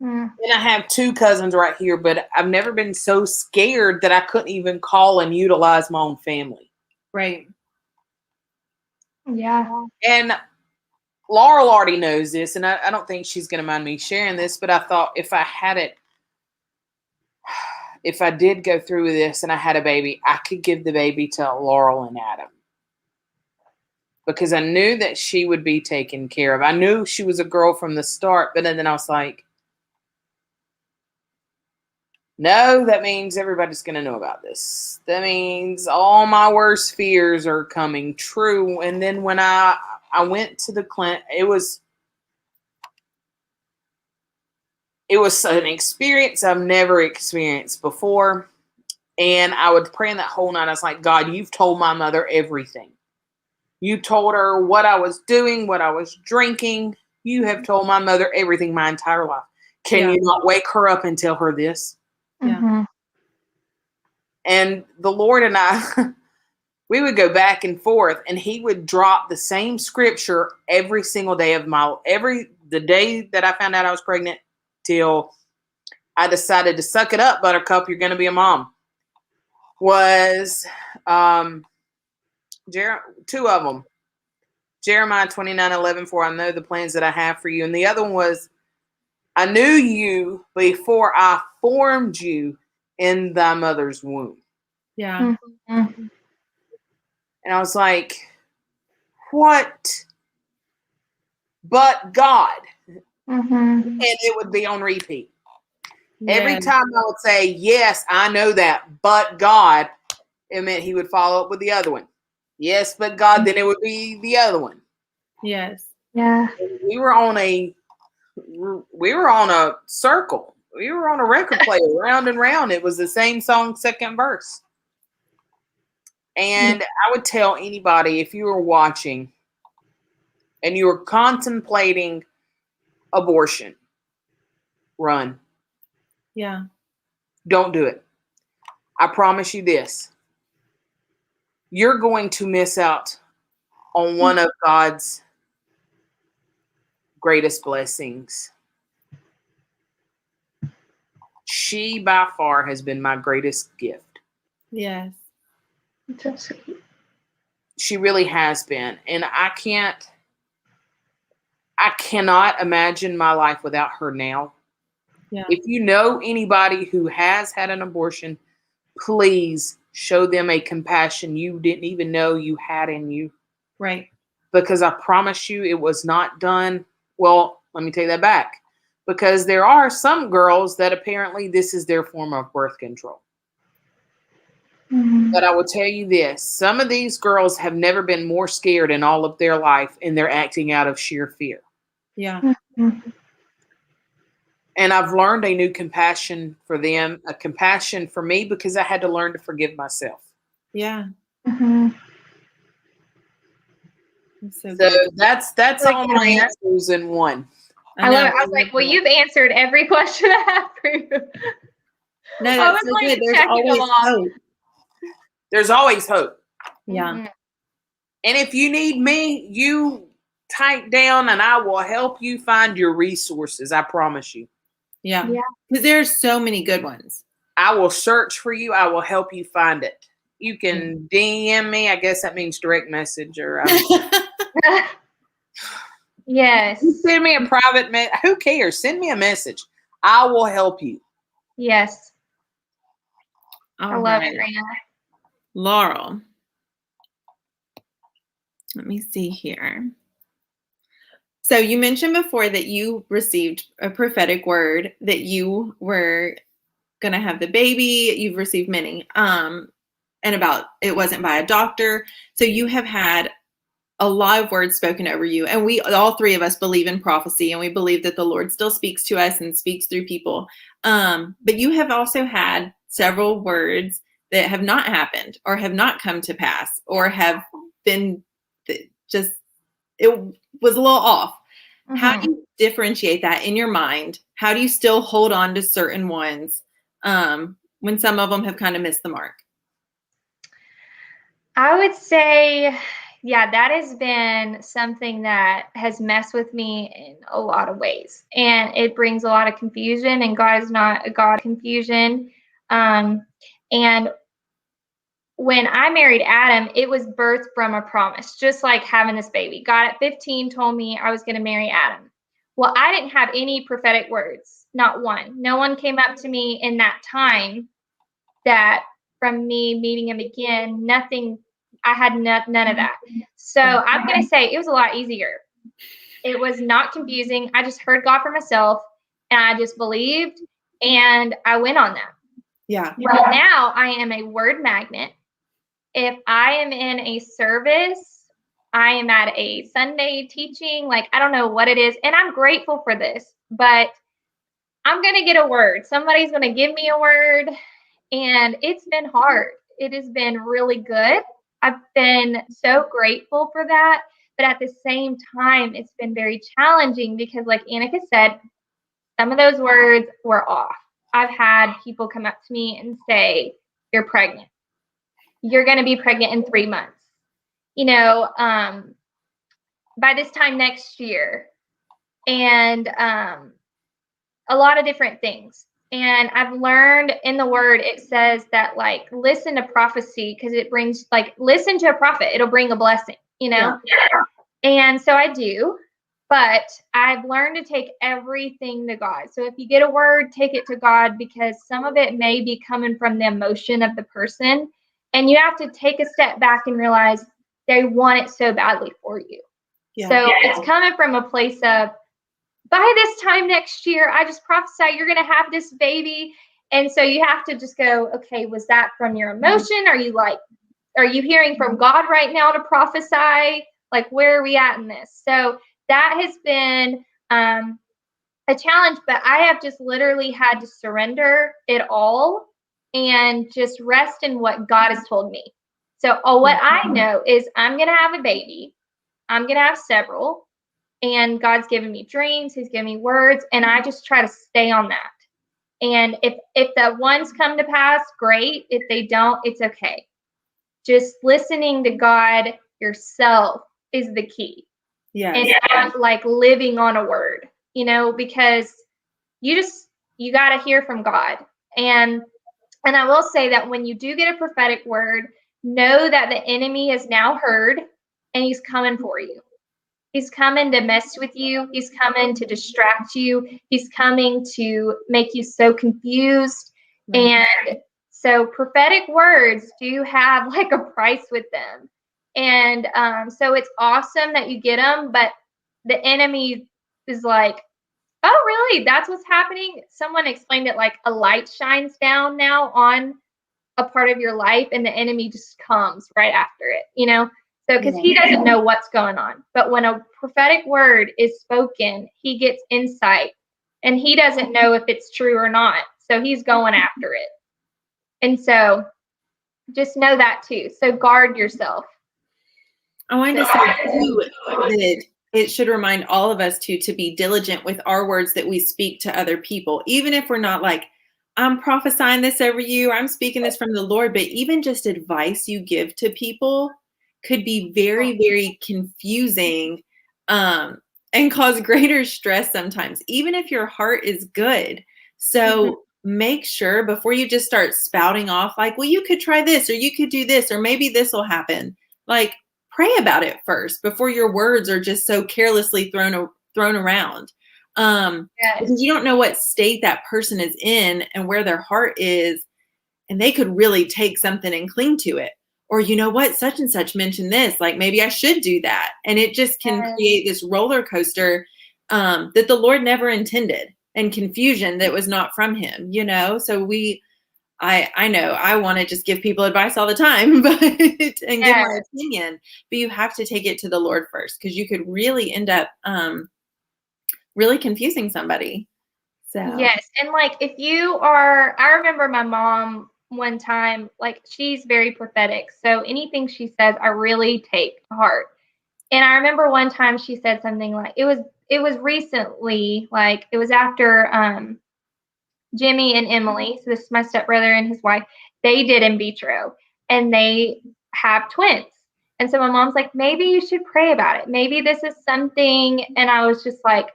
Speaker 2: Mm.
Speaker 1: And I have 2 cousins right here, but I've never been so scared that I couldn't even call and utilize my own family.
Speaker 3: Right.
Speaker 2: Yeah.
Speaker 1: And Laurel already knows this, and I don't think she's going to mind me sharing this, but I thought if I did go through with this and I had a baby, I could give the baby to Laurel and Adam. Because I knew that she would be taken care of. I knew she was a girl from the start, but then I was like, no, that means everybody's going to know about this. That means all my worst fears are coming true. And then when I went to the clinic, it was an experience I've never experienced before. And I would pray in that whole night. I was like, God, you've told my mother everything. You told her what I was doing, what I was drinking. You have told my mother everything my entire life. Can you not wake her up and tell her this?
Speaker 3: Yeah.
Speaker 2: Mm-hmm.
Speaker 1: And the Lord and I, we would go back and forth, and he would drop the same scripture every single day of the day that I found out I was pregnant till I decided to suck it up, Buttercup, you're going to be a mom. Was 2 of them. Jeremiah 29:11, for I know the plans that I have for you. And the other one was, I knew you before I formed you in thy mother's womb.
Speaker 3: Yeah.
Speaker 2: Mm-hmm.
Speaker 1: And I was like, what? But God.
Speaker 2: Mm-hmm.
Speaker 1: And it would be on repeat.
Speaker 3: Yeah.
Speaker 1: Every time I would say, yes, I know that, but God, it meant he would follow up with the other one. Yes, but God, then it would be the other one.
Speaker 3: Yes.
Speaker 2: Yeah.
Speaker 1: We were on a circle. We were on a record player, round and round. It was the same song, second verse. And I would tell anybody, if you were watching and you were contemplating abortion, run.
Speaker 3: Yeah.
Speaker 1: Don't do it. I promise you this. You're going to miss out on one of God's greatest blessings. She, by far, has been my greatest gift.
Speaker 3: Yes.
Speaker 2: That's sweet.
Speaker 1: She really has been. And I cannot imagine my life without her now.
Speaker 3: Yeah.
Speaker 1: If you know anybody who has had an abortion, please show them a compassion you didn't even know you had in you.
Speaker 3: Right.
Speaker 1: Because I promise you it was not done. Well, let me take that back. Because there are some girls that apparently this is their form of birth control.
Speaker 2: Mm-hmm.
Speaker 1: But I will tell you this. Some of these girls have never been more scared in all of their life, and they're acting out of sheer fear.
Speaker 3: Yeah.
Speaker 2: Mm-hmm.
Speaker 1: And I've learned a new compassion for them, a compassion for me, because I had to learn to forgive myself.
Speaker 3: Yeah.
Speaker 2: Mm-hmm.
Speaker 3: So
Speaker 1: that's all my answers in one.
Speaker 2: I love it. I was like, well, you've answered every question I have for you.
Speaker 3: No,
Speaker 2: I
Speaker 3: that's
Speaker 2: was
Speaker 3: so
Speaker 2: like
Speaker 3: good. There's
Speaker 2: checking
Speaker 3: always
Speaker 2: them off.
Speaker 3: hope.
Speaker 1: There's always hope.
Speaker 3: Yeah.
Speaker 2: Mm-hmm.
Speaker 1: And if you need me, you type down and I will help you find your resources. I promise you.
Speaker 3: Yeah.
Speaker 2: Yeah.
Speaker 3: Because there are so many good ones.
Speaker 1: I will search for you. I will help you find it. You can DM me. I guess that means direct message, or
Speaker 2: Yes.
Speaker 1: send me a private who cares? Send me a message. I will help you.
Speaker 2: Yes.
Speaker 3: All
Speaker 2: I love
Speaker 3: right.
Speaker 2: it, Raina.
Speaker 3: Laurel. Let me see here. So you mentioned before that you received a prophetic word that you were going to have the baby. You've received many. And about it wasn't by a doctor. So you have had a lot of words spoken over you. And we, all three of us, believe in prophecy, and we believe that the Lord still speaks to us and speaks through people. But you have also had several words that have not happened or have not come to pass or have been just, it was a little off. Mm-hmm. How do you differentiate that in your mind? How do you still hold on to certain ones when some of them have kind of missed the mark?
Speaker 2: I would say, yeah, that has been something that has messed with me in a lot of ways. And it brings a lot of confusion, and God is not a God of confusion. And when I married Adam, it was birthed from a promise, just like having this baby. God at 15 told me I was going to marry Adam. Well, I didn't have any prophetic words, not one. No one came up to me in that time that from me meeting him again, nothing, I had none of that. So I'm going to say it was a lot easier. It was not confusing. I just heard God for myself, and I just believed, and I went on that.
Speaker 3: Yeah.
Speaker 2: Well, now I am a word magnet. If I am in a service, I am at a Sunday teaching, like I don't know what it is, and I'm grateful for this, but I'm going to get a word. Somebody's going to give me a word, and it's been hard. It has been really good. I've been so grateful for that, but at the same time, it's been very challenging because, like Annika said, some of those words were off. I've had people come up to me and say, "You're pregnant. You're going to be pregnant in 3 months. You know, by this time next year," and a lot of different things. And I've learned in the word, it says that, like, listen to prophecy because it brings, like, listen to a prophet. It'll bring a blessing, you know? Yeah. And so I do, but I've learned to take everything to God. So if you get a word, take it to God, because some of it may be coming from the emotion of the person. And you have to take a step back and realize they want it so badly for you. Yeah. So it's coming from a place of, by this time next year, I just prophesy you're going to have this baby. And so you have to just go, okay, was that from your emotion? Are you hearing from God right now to prophesy? Like, where are we at in this? So that has been a challenge, but I have just literally had to surrender it all and just rest in what God has told me. So what I know is I'm going to have a baby. I'm going to have several. And God's given me dreams. He's given me words. And I just try to stay on that. And if the ones come to pass, great. If they don't, it's okay. Just listening to God yourself is the key. Yeah. And not like living on a word, you know, because you got to hear from God. And I will say that when you do get a prophetic word, know that the enemy has now heard and he's coming for you. He's coming to mess with you. He's coming to distract you. He's coming to make you so confused. Right. And so prophetic words do have like a price with them. And so it's awesome that you get them, but the enemy is like, oh, really? That's what's happening? Someone explained it like a light shines down now on a part of your life, and the enemy just comes right after it, you know? So, because he doesn't know what's going on. But when a prophetic word is spoken, he gets insight, and he doesn't know if it's true or not. So he's going after it. And so just know that too. So guard yourself.
Speaker 3: I wanted to say too that it should remind all of us to be diligent with our words that we speak to other people, even if we're not like, I'm prophesying this over you, or I'm speaking this from the Lord, but even just advice you give to people could be very, very confusing and cause greater stress sometimes, even if your heart is good. So make sure before you just start spouting off, like, well, you could try this, or you could do this, or maybe this will happen. Like, pray about it first before your words are just so carelessly thrown around. Because you don't know what state that person is in and where their heart is, and they could really take something and cling to it. Or, you know what, such and such mentioned this, like maybe I should do that. And it just can create this roller coaster that the Lord never intended, and confusion that was not from him, you know? So I know I want to just give people advice all the time, but and give my opinion, but you have to take it to the Lord first, because you could really end up really confusing somebody. So
Speaker 2: yes, and like if you are, I remember my mom one time, like she's very prophetic, so anything she says, I really take to heart. And I remember one time she said something like it was recently, like it was after Jimmy and Emily, so this is my stepbrother and his wife, they did in vitro and they have twins. And so my mom's like, maybe you should pray about it. Maybe this is something. And I was just like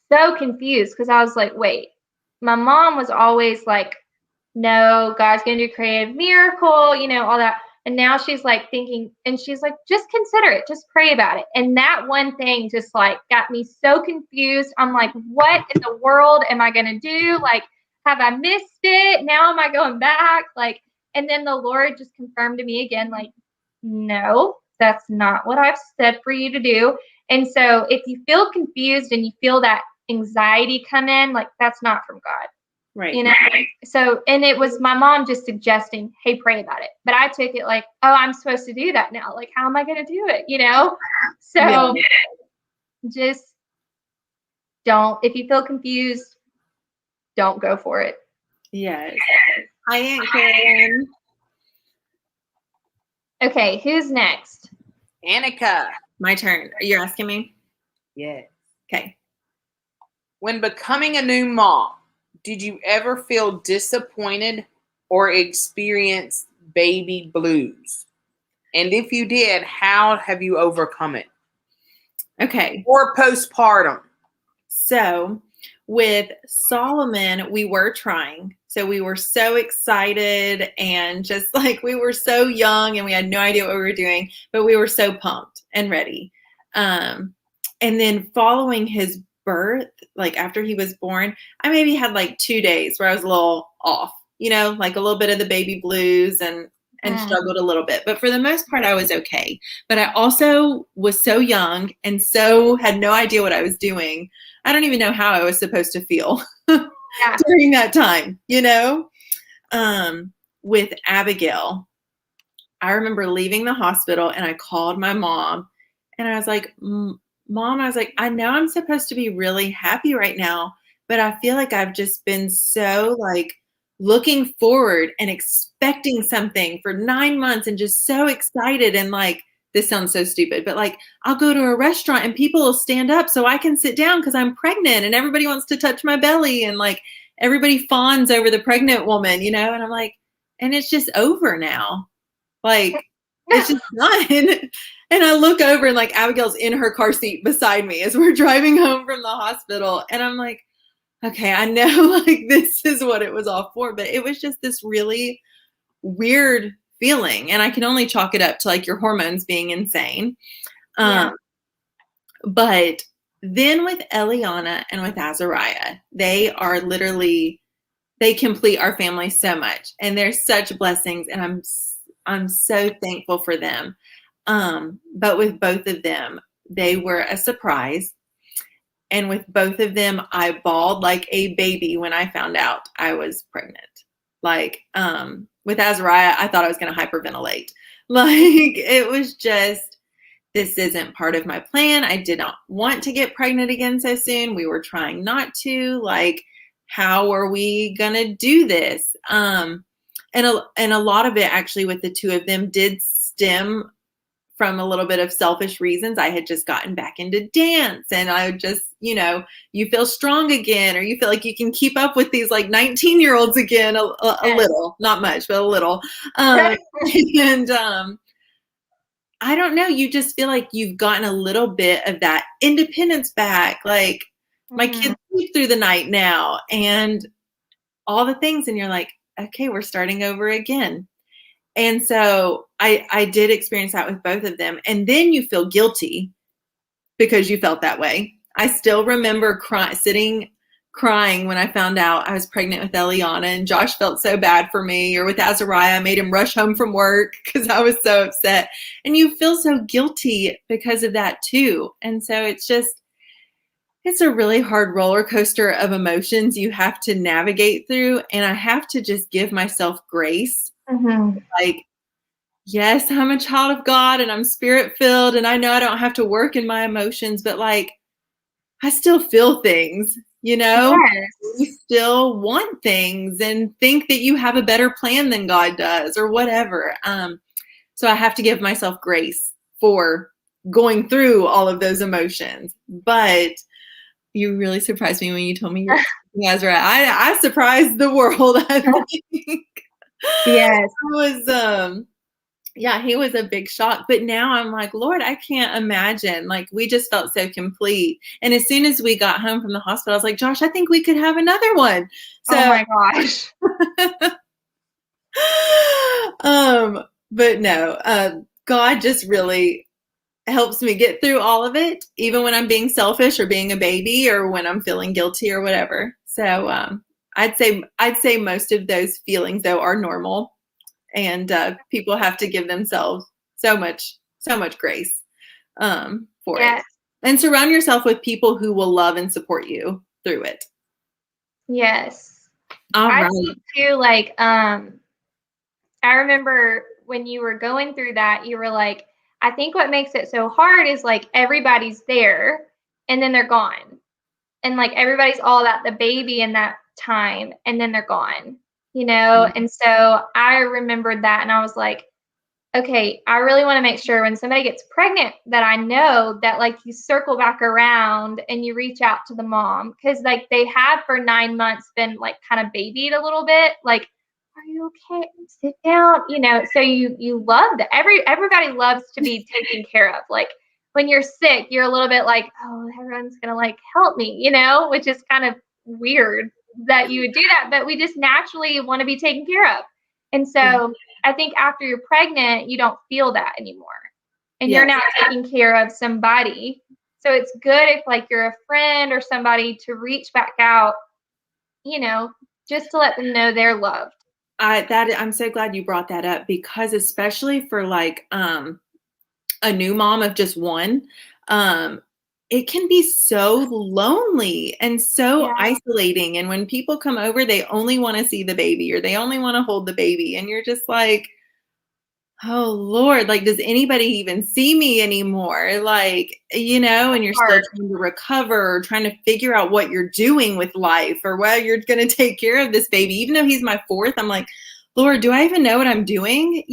Speaker 2: so confused, because I was like, wait, my mom was always like, no, God's going to do a creative miracle, you know, all that. And now she's like thinking, and she's like, just consider it, just pray about it. And that one thing just like got me so confused. I'm like, what in the world am I going to do? Like, have I missed it? Now am I going back? Like, and then the Lord just confirmed to me again, like, no, that's not what I've said for you to do. And so if you feel confused and you feel that anxiety come in, like, that's not from God.
Speaker 3: right.
Speaker 2: You know, so, and it was my mom just suggesting, hey, pray about it. But I took it like, oh, I'm supposed to do that now. Like, how am I going to do it? You know? So just don't, if you feel confused, don't go for it.
Speaker 3: Yes. Hi, Aunt Karen.
Speaker 2: Okay, who's next?
Speaker 1: Annika.
Speaker 3: My turn. You're asking me?
Speaker 1: Yeah.
Speaker 3: Okay.
Speaker 1: When becoming a new mom, did you ever feel disappointed or experience baby blues? And if you did, how have you overcome it?
Speaker 3: Okay.
Speaker 1: Or postpartum?
Speaker 3: So with Solomon, we were trying. So we were so excited, and just like we were so young and we had no idea what we were doing, but we were so pumped and ready. And then following his birth, like after he was born, I maybe had like 2 days where I was a little off, you know, like a little bit of the baby blues and struggled a little bit. But for the most part, I was okay. But I also was so young and so had no idea what I was doing. I don't even know how I was supposed to feel during that time, you know? With Abigail, I remember leaving the hospital and I called my mom and I was like, Mom, I was like, I know I'm supposed to be really happy right now, but I feel like I've just been so like looking forward and expecting something for 9 months and just so excited. And like, this sounds so stupid, but like, I'll go to a restaurant and people will stand up so I can sit down because I'm pregnant and everybody wants to touch my belly and like everybody fawns over the pregnant woman, you know? And I'm like, and it's just over now. Like, it's just done. And I look over and like Abigail's in her car seat beside me as we're driving home from the hospital. And I'm like, okay, I know like this is what it was all for, but it was just this really weird feeling. And I can only chalk it up to like your hormones being insane. But then with Eliana and with Azariah, they are literally, they complete our family so much. And they're such blessings. And I'm so thankful for them. But with both of them, they were a surprise. And with both of them, I bawled like a baby when I found out I was pregnant. Like, with Azariah, I thought I was going to hyperventilate. Like, it was just, this isn't part of my plan. I did not want to get pregnant again so soon. We were trying not to. Like, how are we going to do this? And a lot of it actually with the two of them did stem from a little bit of selfish reasons. I had just gotten back into dance and I would just, you know, you feel strong again, or you feel like you can keep up with these like 19-year-olds again, a little, not much, but a little. And I don't know, you just feel like you've gotten a little bit of that independence back. Like my kids sleep through the night now. And all the things, and you're like, okay, we're starting over again. And so I did experience that with both of them. And then you feel guilty because you felt that way. I still remember sitting crying when I found out I was pregnant with Eliana, and Josh felt so bad for me. Or with Azariah, I made him rush home from work because I was so upset. And you feel so guilty because of that too. And so it's a really hard roller coaster of emotions you have to navigate through. And I have to just give myself grace.
Speaker 2: Mm-hmm.
Speaker 3: Like, yes, I'm a child of God and I'm spirit filled, and I know I don't have to work in my emotions, but like, I still feel things,
Speaker 2: Yes.
Speaker 3: You still want things and think that you have a better plan than God does or whatever. So I have to give myself grace for going through all of those emotions. But you really surprised me when you told me you're Azra. I surprised the world, I think.
Speaker 2: Yes.
Speaker 3: He was a big shock. But now I'm like, Lord, I can't imagine. Like, we just felt so complete. And as soon as we got home from the hospital, I was like, Josh, I think we could have another one. So,
Speaker 2: oh my gosh.
Speaker 3: But no, God just really helps me get through all of it, even when I'm being selfish or being a baby or when I'm feeling guilty or whatever. So I'd say most of those feelings though are normal, and people have to give themselves so much grace for it, and surround yourself with people who will love and support you through it.
Speaker 2: Yes.
Speaker 3: All right.
Speaker 2: I think too, like, I remember when you were going through that, you were like, I think what makes it so hard is like everybody's there and then they're gone. And like everybody's all about the baby in that time and then they're gone,
Speaker 3: Mm-hmm.
Speaker 2: And so I remembered that and I was like, okay, I really want to make sure when somebody gets pregnant that I know that like you circle back around and you reach out to the mom, because like they have for 9 months been like kind of babied a little bit, like, are you okay? Sit down, So you love that. Everybody loves to be taken care of. Like when you're sick, you're a little bit like, oh, everyone's gonna like help me, which is kind of weird that you would do that, but we just naturally want to be taken care of. And so I think after you're pregnant, you don't feel that anymore. And you're now taking care of somebody. So it's good if like you're a friend or somebody to reach back out, just to let them know they're loved.
Speaker 3: I'm so glad you brought that up, because especially for like a new mom of just one, it can be so lonely and so isolating. And when people come over, they only want to see the baby or they only want to hold the baby. And you're just like, oh Lord, like, does anybody even see me anymore? Like, and you're still trying to recover or trying to figure out what you're doing with life or whether you're going to take care of this baby. Even though he's my fourth, I'm like, Lord, do I even know what I'm doing?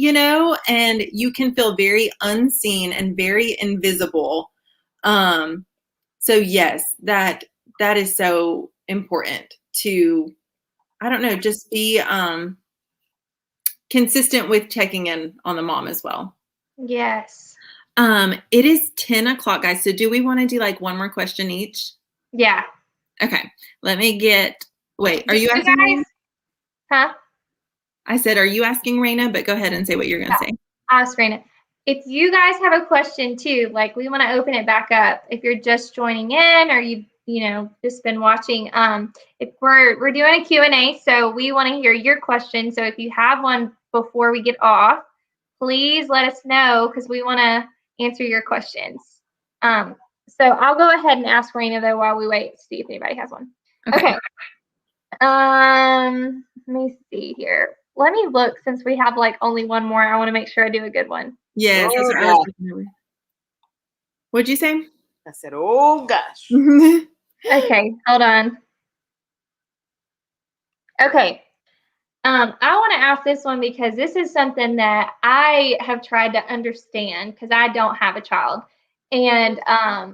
Speaker 3: And you can feel very unseen and very invisible. So yes, that is so important to, I don't know, just be consistent with checking in on the mom as well.
Speaker 2: Yes.
Speaker 3: It is 10 o'clock, guys. So do we want to do like one more question each?
Speaker 2: Yeah.
Speaker 3: Okay. Let me wait, are you asking
Speaker 2: guys? Huh?
Speaker 3: I said, are you asking Raina? But go ahead and say what you're going to say.
Speaker 2: Ask Raina. If you guys have a question too, like we want to open it back up. If you're just joining in or you just been watching, if we're doing a Q&A, so we want to hear your question. So if you have one before we get off, please let us know because we want to answer your questions. So I'll go ahead and ask Raina though while we wait to see if anybody has one. Okay. Let me see here. Let me look, since we have like only one more. I want to make sure I do a good one.
Speaker 3: Yes. What'd you say?
Speaker 1: I said, oh gosh.
Speaker 2: Okay, hold on. Okay. I want to ask this one because this is something that I have tried to understand because I don't have a child. And I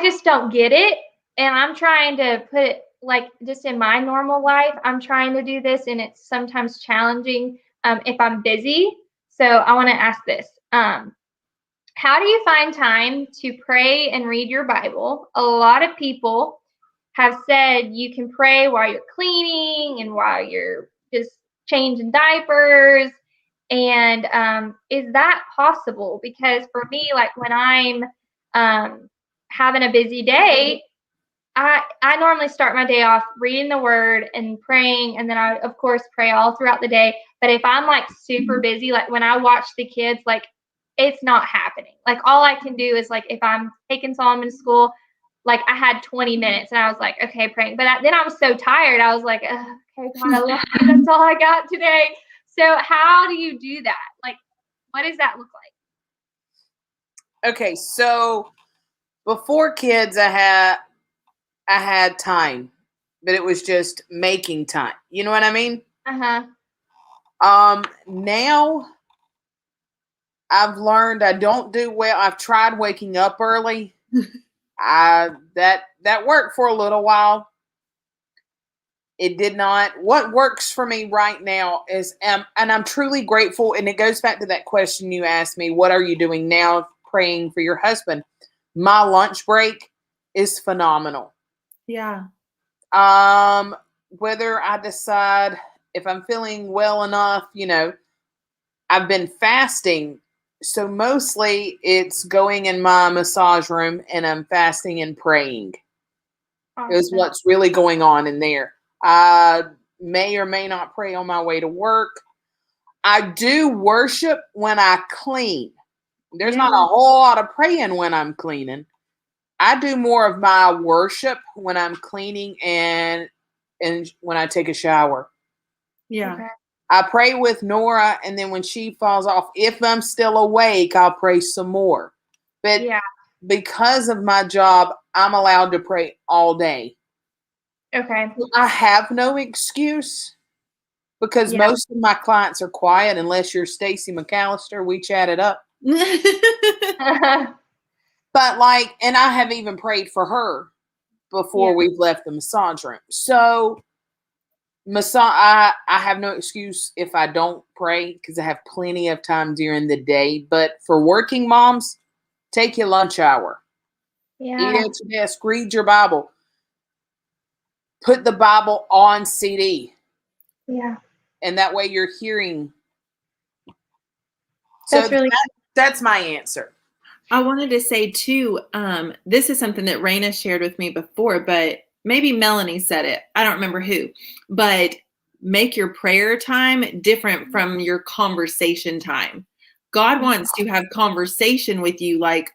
Speaker 2: just don't get it. And I'm trying to put it like just in my normal life. I'm trying to do this, and it's sometimes challenging if I'm busy. So I want to ask this. How do you find time to pray and read your Bible? A lot of people have said you can pray while you're cleaning and while you're just changing diapers. And is that possible? Because for me, like when I'm having a busy day, I normally start my day off reading the word and praying, and then I of course pray all throughout the day. But if I'm like super busy, like when I watch the kids, like it's not happening. Like all I can do is like if I'm taking Solomon to school, like I had 20 minutes and I was like, okay, praying. But then I was so tired. I was like, okay, God, I love you. That's all I got today. So how do you do that? Like, what does that look like?
Speaker 1: Okay, so before kids, I had time, but it was just making time. You know what I mean? Now I've learned I don't do well. I've tried waking up early. That worked for a little while. It did not. What works for me right now is, and I'm truly grateful. And it goes back to that question you asked me: what are you doing now, praying for your husband? My lunch break is phenomenal.
Speaker 3: Yeah.
Speaker 1: Whether I decide if I'm feeling well enough, I've been fasting. So mostly it's going in my massage room and I'm fasting and praying.
Speaker 2: Awesome.
Speaker 1: Is what's really going on in there. I may or may not pray on my way to work. I do worship when I clean. There's not a whole lot of praying when I'm cleaning. I do more of my worship when I'm cleaning and when I take a shower.
Speaker 3: Yeah.
Speaker 2: Okay.
Speaker 1: I pray with Nora, and then when she falls off, if I'm still awake, I'll pray some more. But because of my job, I'm allowed to pray all day.
Speaker 2: Okay.
Speaker 1: I have no excuse because most of my clients are quiet unless you're Stacy McAllister. We chatted up. But and I have even prayed for her before we've left the massage room. So I have no excuse if I don't pray because I have plenty of time during the day. But for working moms, take your lunch hour. Eat at your desk, read your Bible. Put the Bible on CD.
Speaker 2: Yeah.
Speaker 1: And that way you're hearing.
Speaker 2: That's really
Speaker 1: that's my answer.
Speaker 3: I wanted to say too, this is something that Raina shared with me before, but maybe Melanie said it. I don't remember who, but make your prayer time different from your conversation time. God wants to have conversation with you like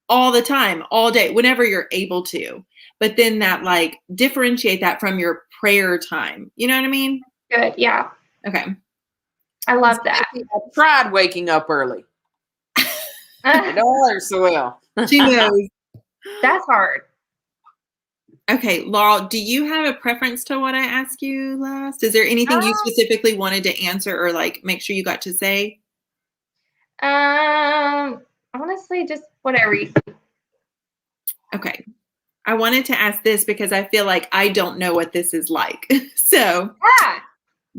Speaker 3: all the time, all day, whenever you're able to. But then that differentiate that from your prayer time. You know what I mean?
Speaker 2: Good. Yeah.
Speaker 3: Okay.
Speaker 2: I love that.
Speaker 1: I tried waking up early. It don't work so well.
Speaker 3: She knows.
Speaker 2: That's hard.
Speaker 3: Okay, Laurel, do you have a preference to what I asked you last? Is there anything you specifically wanted to answer or make sure you got to say?
Speaker 2: Honestly, just whatever you think.
Speaker 3: Okay. I wanted to ask this because I feel like I don't know what this is like. So,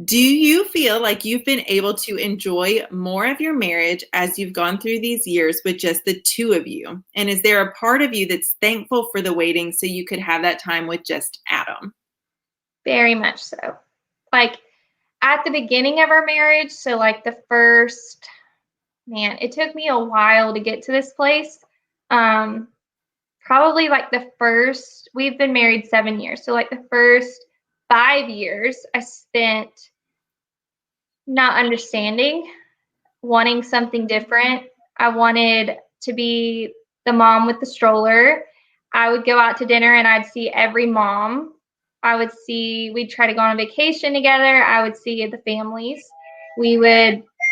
Speaker 3: do you feel like you've been able to enjoy more of your marriage as you've gone through these years with just the two of you? And is there a part of you that's thankful for the waiting so you could have that time with just Adam?
Speaker 2: Very much so. At the beginning of our marriage, so the first, it took me a while to get to this place. Probably the first, we've been married 7 years. So the first 5 years I spent not understanding, wanting something different. I wanted to be the mom with the stroller. I would go out to dinner and I'd see every mom. We'd try to go on vacation together. I would see the families.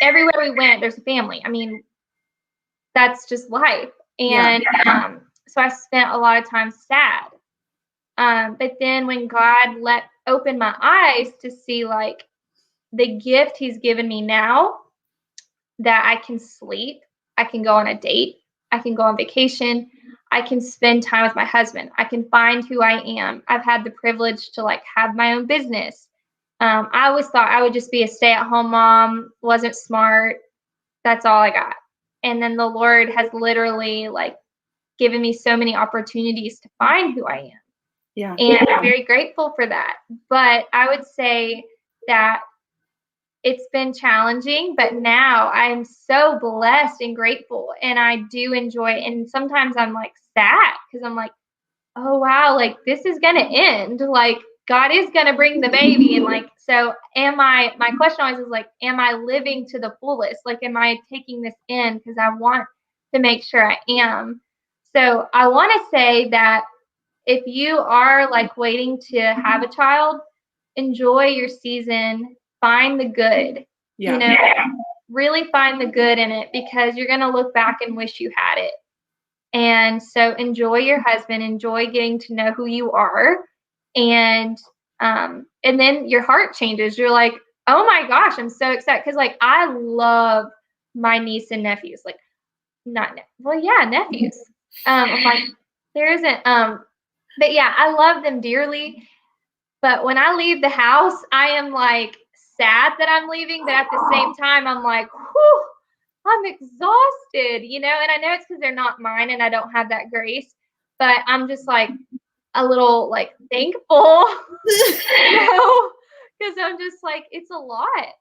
Speaker 2: Everywhere we went, there's a family. That's just life. And so I spent a lot of time sad. But then when God opened my eyes to see the gift he's given me now, that I can sleep, I can go on a date, I can go on vacation, I can spend time with my husband, I can find who I am. I've had the privilege to have my own business. I always thought I would just be a stay-at-home mom, wasn't smart. That's all I got. And then the Lord has literally given me so many opportunities to find who I am.
Speaker 3: Yeah.
Speaker 2: And I'm very grateful for that. But I would say that it's been challenging, but now I'm so blessed and grateful, and I do enjoy it. And sometimes I'm like sad because I'm like, oh wow, like this is gonna end. Like God is gonna bring the baby, and like so am I. My question always is like, am I living to the fullest? Like, am I taking this in? Because I want to make sure I am. So I want to say that if you are like waiting to have a child, enjoy your season. Find the good.
Speaker 3: Yeah.
Speaker 2: You know, really find the good in it, because you're gonna look back and wish you had it. And so enjoy your husband, enjoy getting to know who you are. And then your heart changes. You're like, oh my gosh, I'm so excited. Cause like I love my niece and nephews. Like nephews. I'm like, there isn't but yeah, I love them dearly. But when I leave the house, I am like sad that I'm leaving, but at the same time, I'm like, whew, I'm exhausted, you know? And I know it's because they're not mine and I don't have that grace, but I'm just like a little like thankful, you know? Because I'm just like, it's a lot,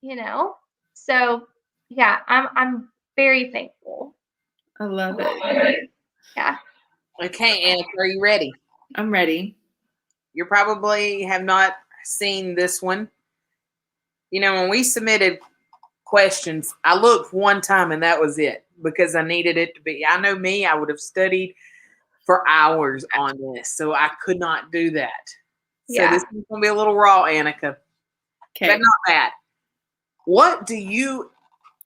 Speaker 2: you know? So yeah, I'm very thankful.
Speaker 3: I love it.
Speaker 2: Yeah.
Speaker 1: Okay, Anna, are you ready?
Speaker 3: I'm ready.
Speaker 1: You probably have not seen this one. You know, when we submitted questions, I looked one time and that was it, because I needed it to be. I know me, I would have studied for hours on this, so I could not do that. So this is going to be a little raw, Annika, but not bad. What do you,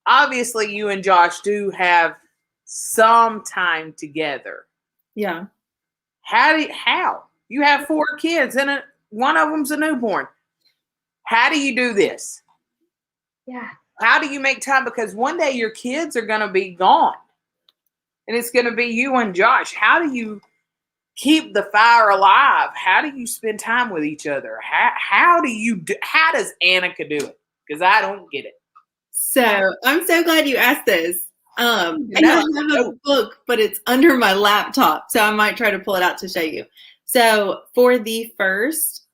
Speaker 1: obviously you and Josh do have some time together.
Speaker 3: Yeah.
Speaker 1: How? You have 4 kids and one of them's a newborn. How do you do this?
Speaker 2: Yeah.
Speaker 1: How do you make time? Because one day your kids are going to be gone and it's going to be you and Josh. How do you keep the fire alive? How do you spend time with each other? How does Annika do it? Because I don't get it.
Speaker 3: So I'm so glad you asked this. And I have a book, but it's under my laptop, so I might try to pull it out to show you. So for the first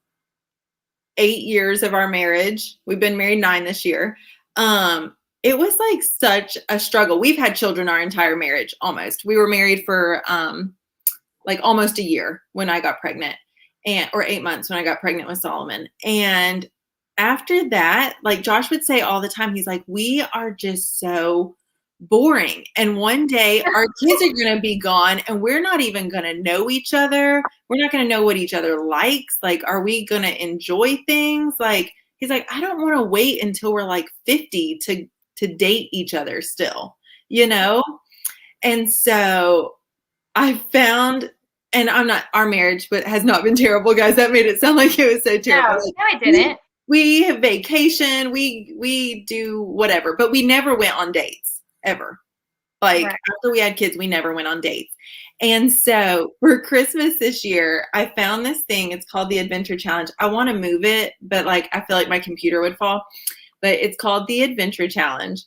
Speaker 3: 8 years of our marriage, we've been married 9 this year. It was like such a struggle. We've had children our entire marriage, almost. We were married for like almost a year when I got pregnant, or 8 months when I got pregnant with Solomon. And after that, like Josh would say all the time, he's like, we are just so boring. And one day our kids are going to be gone and we're not even going to know each other. We're not going to know what each other likes. Like, are we going to enjoy things? Like, he's like, I don't want to wait until we're like 50 to date each other still, you know? And so I found, and our marriage but has not been terrible, guys. That made it sound like it was so terrible.
Speaker 2: No, I didn't.
Speaker 3: We have vacation, we do whatever, but we never went on dates ever. Like after we had kids, we never went on dates. And so for Christmas this year, I found this thing. It's called the Adventure Challenge. I want to move it, but like I feel like my computer would fall. But it's called the Adventure Challenge.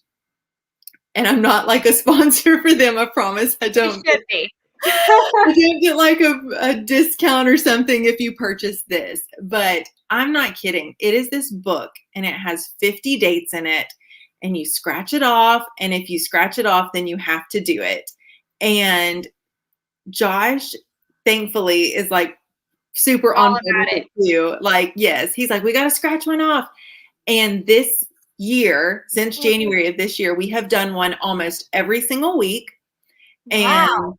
Speaker 3: And I'm not like a sponsor for them, I promise. I don't.
Speaker 2: You should be.
Speaker 3: I didn't get like a discount or something if you purchase this, but I'm not kidding. It is this book and it has 50 dates in it, and you scratch it off. And if you scratch it off, then you have to do it. And Josh, thankfully, is like super on board with it too. Like, yes, he's like, we got to scratch one off. And this year, since January of this year, we have done one almost every single week. And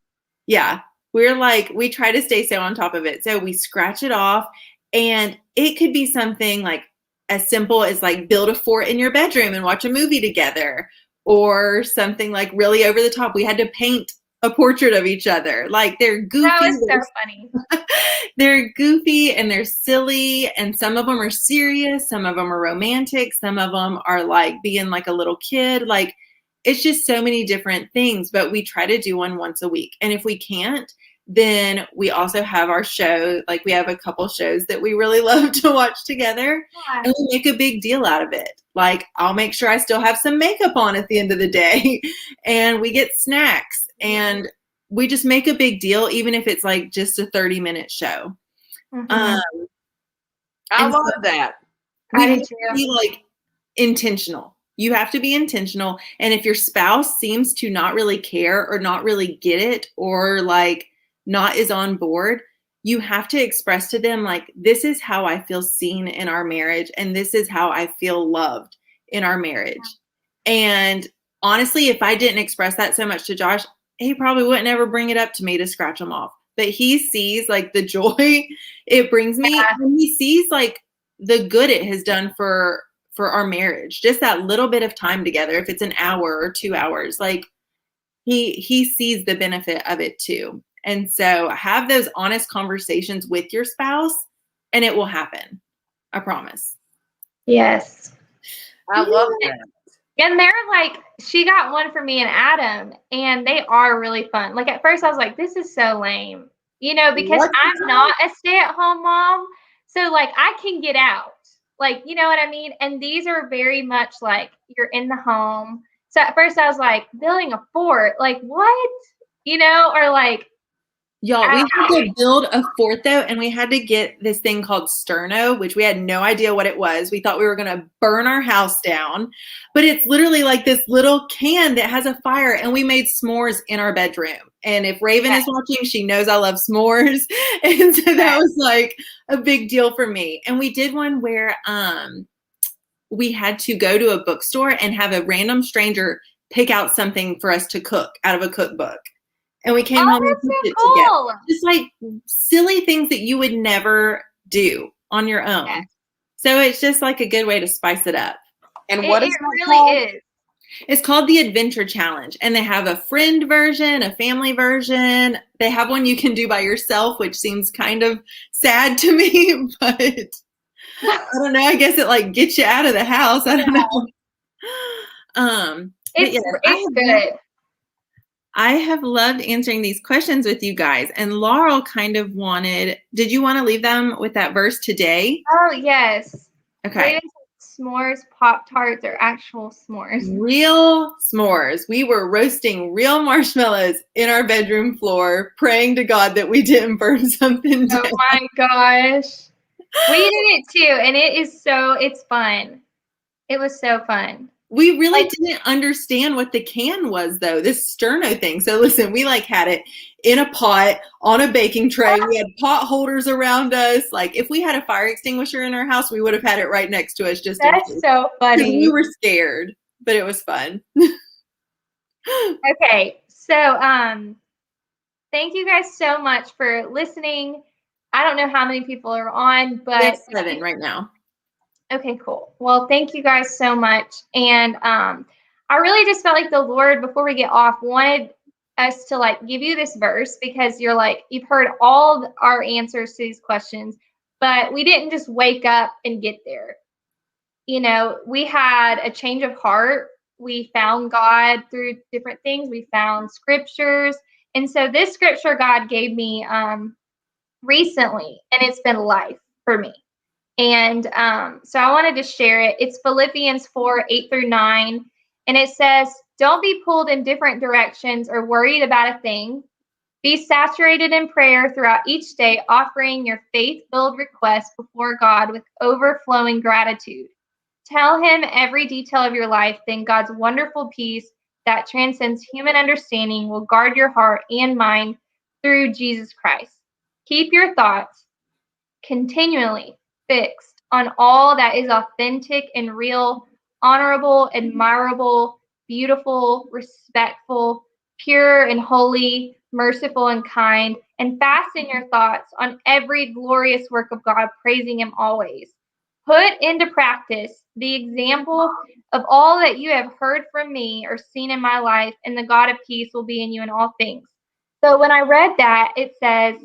Speaker 3: yeah, we're like, we try to stay so on top of it. So we scratch it off, and it could be something like as simple as like build a fort in your bedroom and watch a movie together, or something like really over the top. We had to paint a portrait of each other. Like, they're goofy.
Speaker 2: That was so funny.
Speaker 3: They're goofy and they're silly, and some of them are serious. Some of them are romantic. Some of them are like being like a little kid. Like, it's just so many different things, but we try to do one once a week. And if we can't, then we also have our show. Like, we have a couple shows that we really love to watch together, and we make a big deal out of it. Like, I'll make sure I still have some makeup on at the end of the day, and we get snacks. And we just make a big deal, even if it's like just a 30-minute show.
Speaker 2: Mhm.
Speaker 1: I love that.
Speaker 3: We
Speaker 2: I do
Speaker 3: have to
Speaker 2: too.
Speaker 3: be like intentional. You have to be intentional. And if your spouse seems to not really care or not really get it or like not is on board, you have to express to them like, this is how I feel seen in our marriage. And this is how I feel loved in our marriage. And honestly, if I didn't express that so much to Josh, he probably wouldn't ever bring it up to me to scratch him off. But he sees like the joy it brings me.
Speaker 2: Yeah.
Speaker 3: And he sees like the good it has done for our marriage. Just that little bit of time together, if it's an hour or 2 hours, like he sees the benefit of it too. And so have those honest conversations with your spouse and it will happen. I promise.
Speaker 2: Yes.
Speaker 1: I love that.
Speaker 2: And they're like, she got one for me and Adam, and they are really fun. Like at first I was like, this is so lame, because
Speaker 1: What's the
Speaker 2: I'm not a stay-at-home mom. So like I can get out. Like, you know what I mean? And these are very much like you're in the home. So at first I was like, building a fort, like what? Or like
Speaker 3: Y'all, we had to build a fort though, and we had to get this thing called sterno, which we had no idea what it was. We thought we were going to burn our house down, but it's literally like this little can that has a fire, and we made s'mores in our bedroom. And if Raven is watching, she knows I love s'mores. And so that was like a big deal for me. And we did one where we had to go to a bookstore and have a random stranger pick out something for us to cook out of a cookbook. And we came home and cooked it together. Just like silly things that you would never do on your own. Yeah. So it's just like a good way to spice it up.
Speaker 1: And what is
Speaker 2: it really is.
Speaker 3: It's called the Adventure Challenge. And they have a friend version, a family version. They have one you can do by yourself, which seems kind of sad to me, but I don't know. I guess it like gets you out of the house. I don't know.
Speaker 2: It's good.
Speaker 3: I have loved answering these questions with you guys. And Laurel kind of did you want to leave them with that verse today?
Speaker 2: Oh, yes.
Speaker 3: Okay.
Speaker 2: S'mores, Pop-Tarts, or actual s'mores?
Speaker 3: Real s'mores. We were roasting real marshmallows in our bedroom floor, praying to God that we didn't burn something down.
Speaker 2: Oh my gosh. We did it too. And it's fun. It was so fun.
Speaker 3: We really didn't understand what the can was, though, this sterno thing. So listen, we had it in a pot on a baking tray. We had pot holders around us. Like if we had a fire extinguisher in our house, we would have had it right next to us.
Speaker 2: That's so funny.
Speaker 3: We were scared, but it was fun.
Speaker 2: Okay. So thank you guys so much for listening. I don't know how many people are on, but
Speaker 3: we have 7 right now.
Speaker 2: Okay, cool. Well, thank you guys so much. And I really just felt like the Lord, before we get off, wanted us to give you this verse because you've heard all our answers to these questions, but we didn't just wake up and get there. We had a change of heart. We found God through different things. We found scriptures. And so this scripture God gave me recently, and it's been life for me. And so I wanted to share it. It's Philippians 4:8-9. And it says, don't be pulled in different directions or worried about a thing. Be saturated in prayer throughout each day, offering your faith-filled requests before God with overflowing gratitude. Tell him every detail of your life, then God's wonderful peace that transcends human understanding will guard your heart and mind through Jesus Christ. Keep your thoughts continually fixed on all that is authentic and real, honorable, admirable, beautiful, respectful, pure and holy, merciful and kind, and fasten your thoughts on every glorious work of God, praising him always. Put into practice the example of all that you have heard from me or seen in my life, and the God of peace will be in you in all things. So when I read that, it says,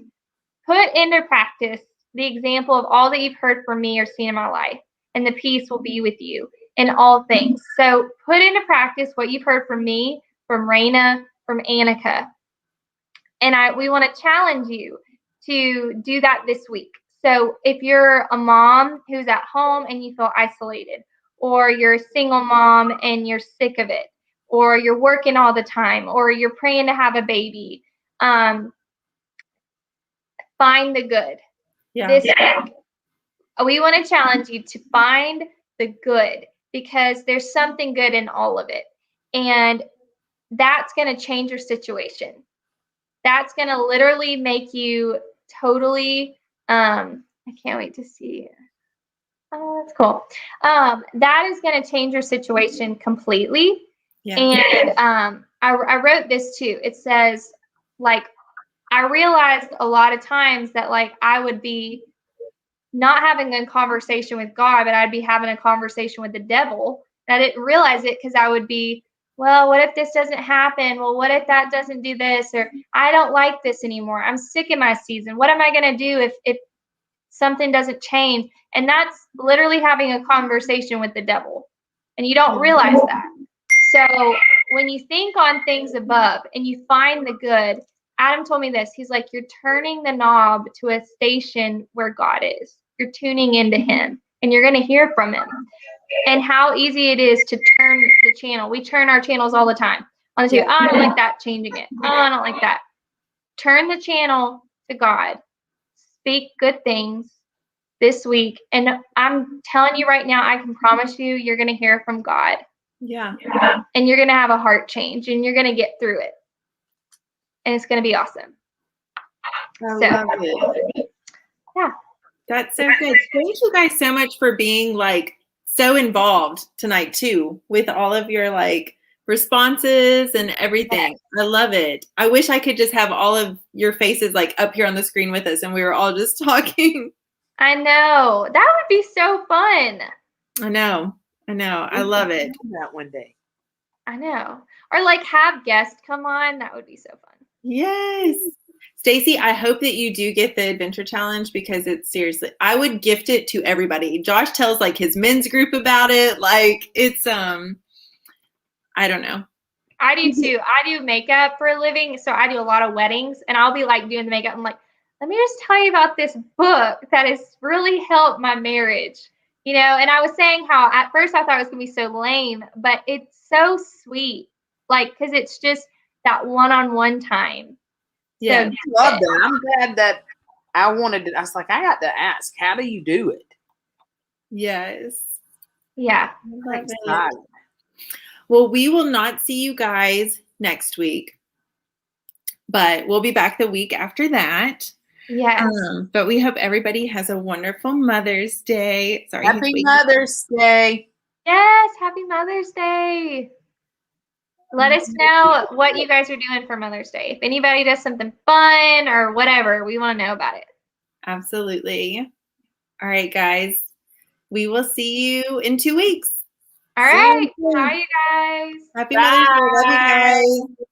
Speaker 2: put into practice the example of all that you've heard from me or seen in my life, and the peace will be with you in all things. So put into practice what you've heard from me, from Raina, from Annika. And we want to challenge you to do that this week. So if you're a mom who's at home and you feel isolated, or you're a single mom and you're sick of it, or you're working all the time, or you're praying to have a baby, Find the good.
Speaker 3: Yeah.
Speaker 2: This week, we want to challenge you to find the good, because there's something good in all of it. And that's going to change your situation. That's going to literally make you totally, I can't wait to see. Oh, that's cool. That is going to change your situation completely.
Speaker 3: Yeah.
Speaker 2: And I wrote this too. It says, like, I realized a lot of times that, like, I would be not having a conversation with God, but I'd be having a conversation with the devil. And I didn't realize it because I would be, well, what if this doesn't happen? Well, what if that doesn't do this? Or I don't like this anymore. I'm sick in my season. What am I going to do if something doesn't change? And that's literally having a conversation with the devil. And you don't realize that. So when you think on things above and you find the good, Adam told me this. He's like, you're turning the knob to a station where God is. You're tuning into him and you're going to hear from him. And how easy it is to turn the channel. We turn our channels all the time. On the TV, oh, I don't like that, changing it. Oh, I don't like that. Turn the channel to God. Speak good things this week. And I'm telling you right now, I can promise you, you're going to hear from God.
Speaker 3: Yeah.
Speaker 2: And you're going to have a heart change and you're going to get through it. And it's going to be awesome.
Speaker 3: I love it.
Speaker 2: Yeah.
Speaker 3: That's so good. Thank you guys so much for being like so involved tonight too, with all of your like responses and everything. I love it. I wish I could just have all of your faces like up here on the screen with us and we were all just talking.
Speaker 2: I know. That would be so fun.
Speaker 3: I know. I love it.
Speaker 1: That one day.
Speaker 2: I know. Or like have guests come on. That would be so fun.
Speaker 3: Yes. Stacy, I hope that you do get the adventure challenge because it's seriously, I would gift it to everybody. Josh tells like his men's group about it. Like it's, I don't know.
Speaker 2: I do too. I do makeup for a living. So I do a lot of weddings and I'll be like doing the makeup. I'm like, let me just tell you about this book that has really helped my marriage. You know, and I was saying how at first I thought it was going to be so lame, but it's so sweet. Like, because it's just that one-on-one time.
Speaker 3: Yeah,
Speaker 1: I love that. I'm glad that I was like, I got to ask, how do you do it?
Speaker 3: Yes.
Speaker 2: Yeah.
Speaker 3: Well, we will not see you guys next week, but we'll be back the week after that.
Speaker 2: Yes.
Speaker 3: But we hope everybody has a wonderful Mother's Day. Sorry.
Speaker 1: Happy Mother's Day.
Speaker 2: Yes. Happy Mother's Day. Let us know what you guys are doing for Mother's Day. If anybody does something fun or whatever, we want to know about it.
Speaker 3: Absolutely. All right, guys. We will see you in 2 weeks.
Speaker 2: All right. Bye, you guys.
Speaker 3: Happy Mother's Day. Love you guys.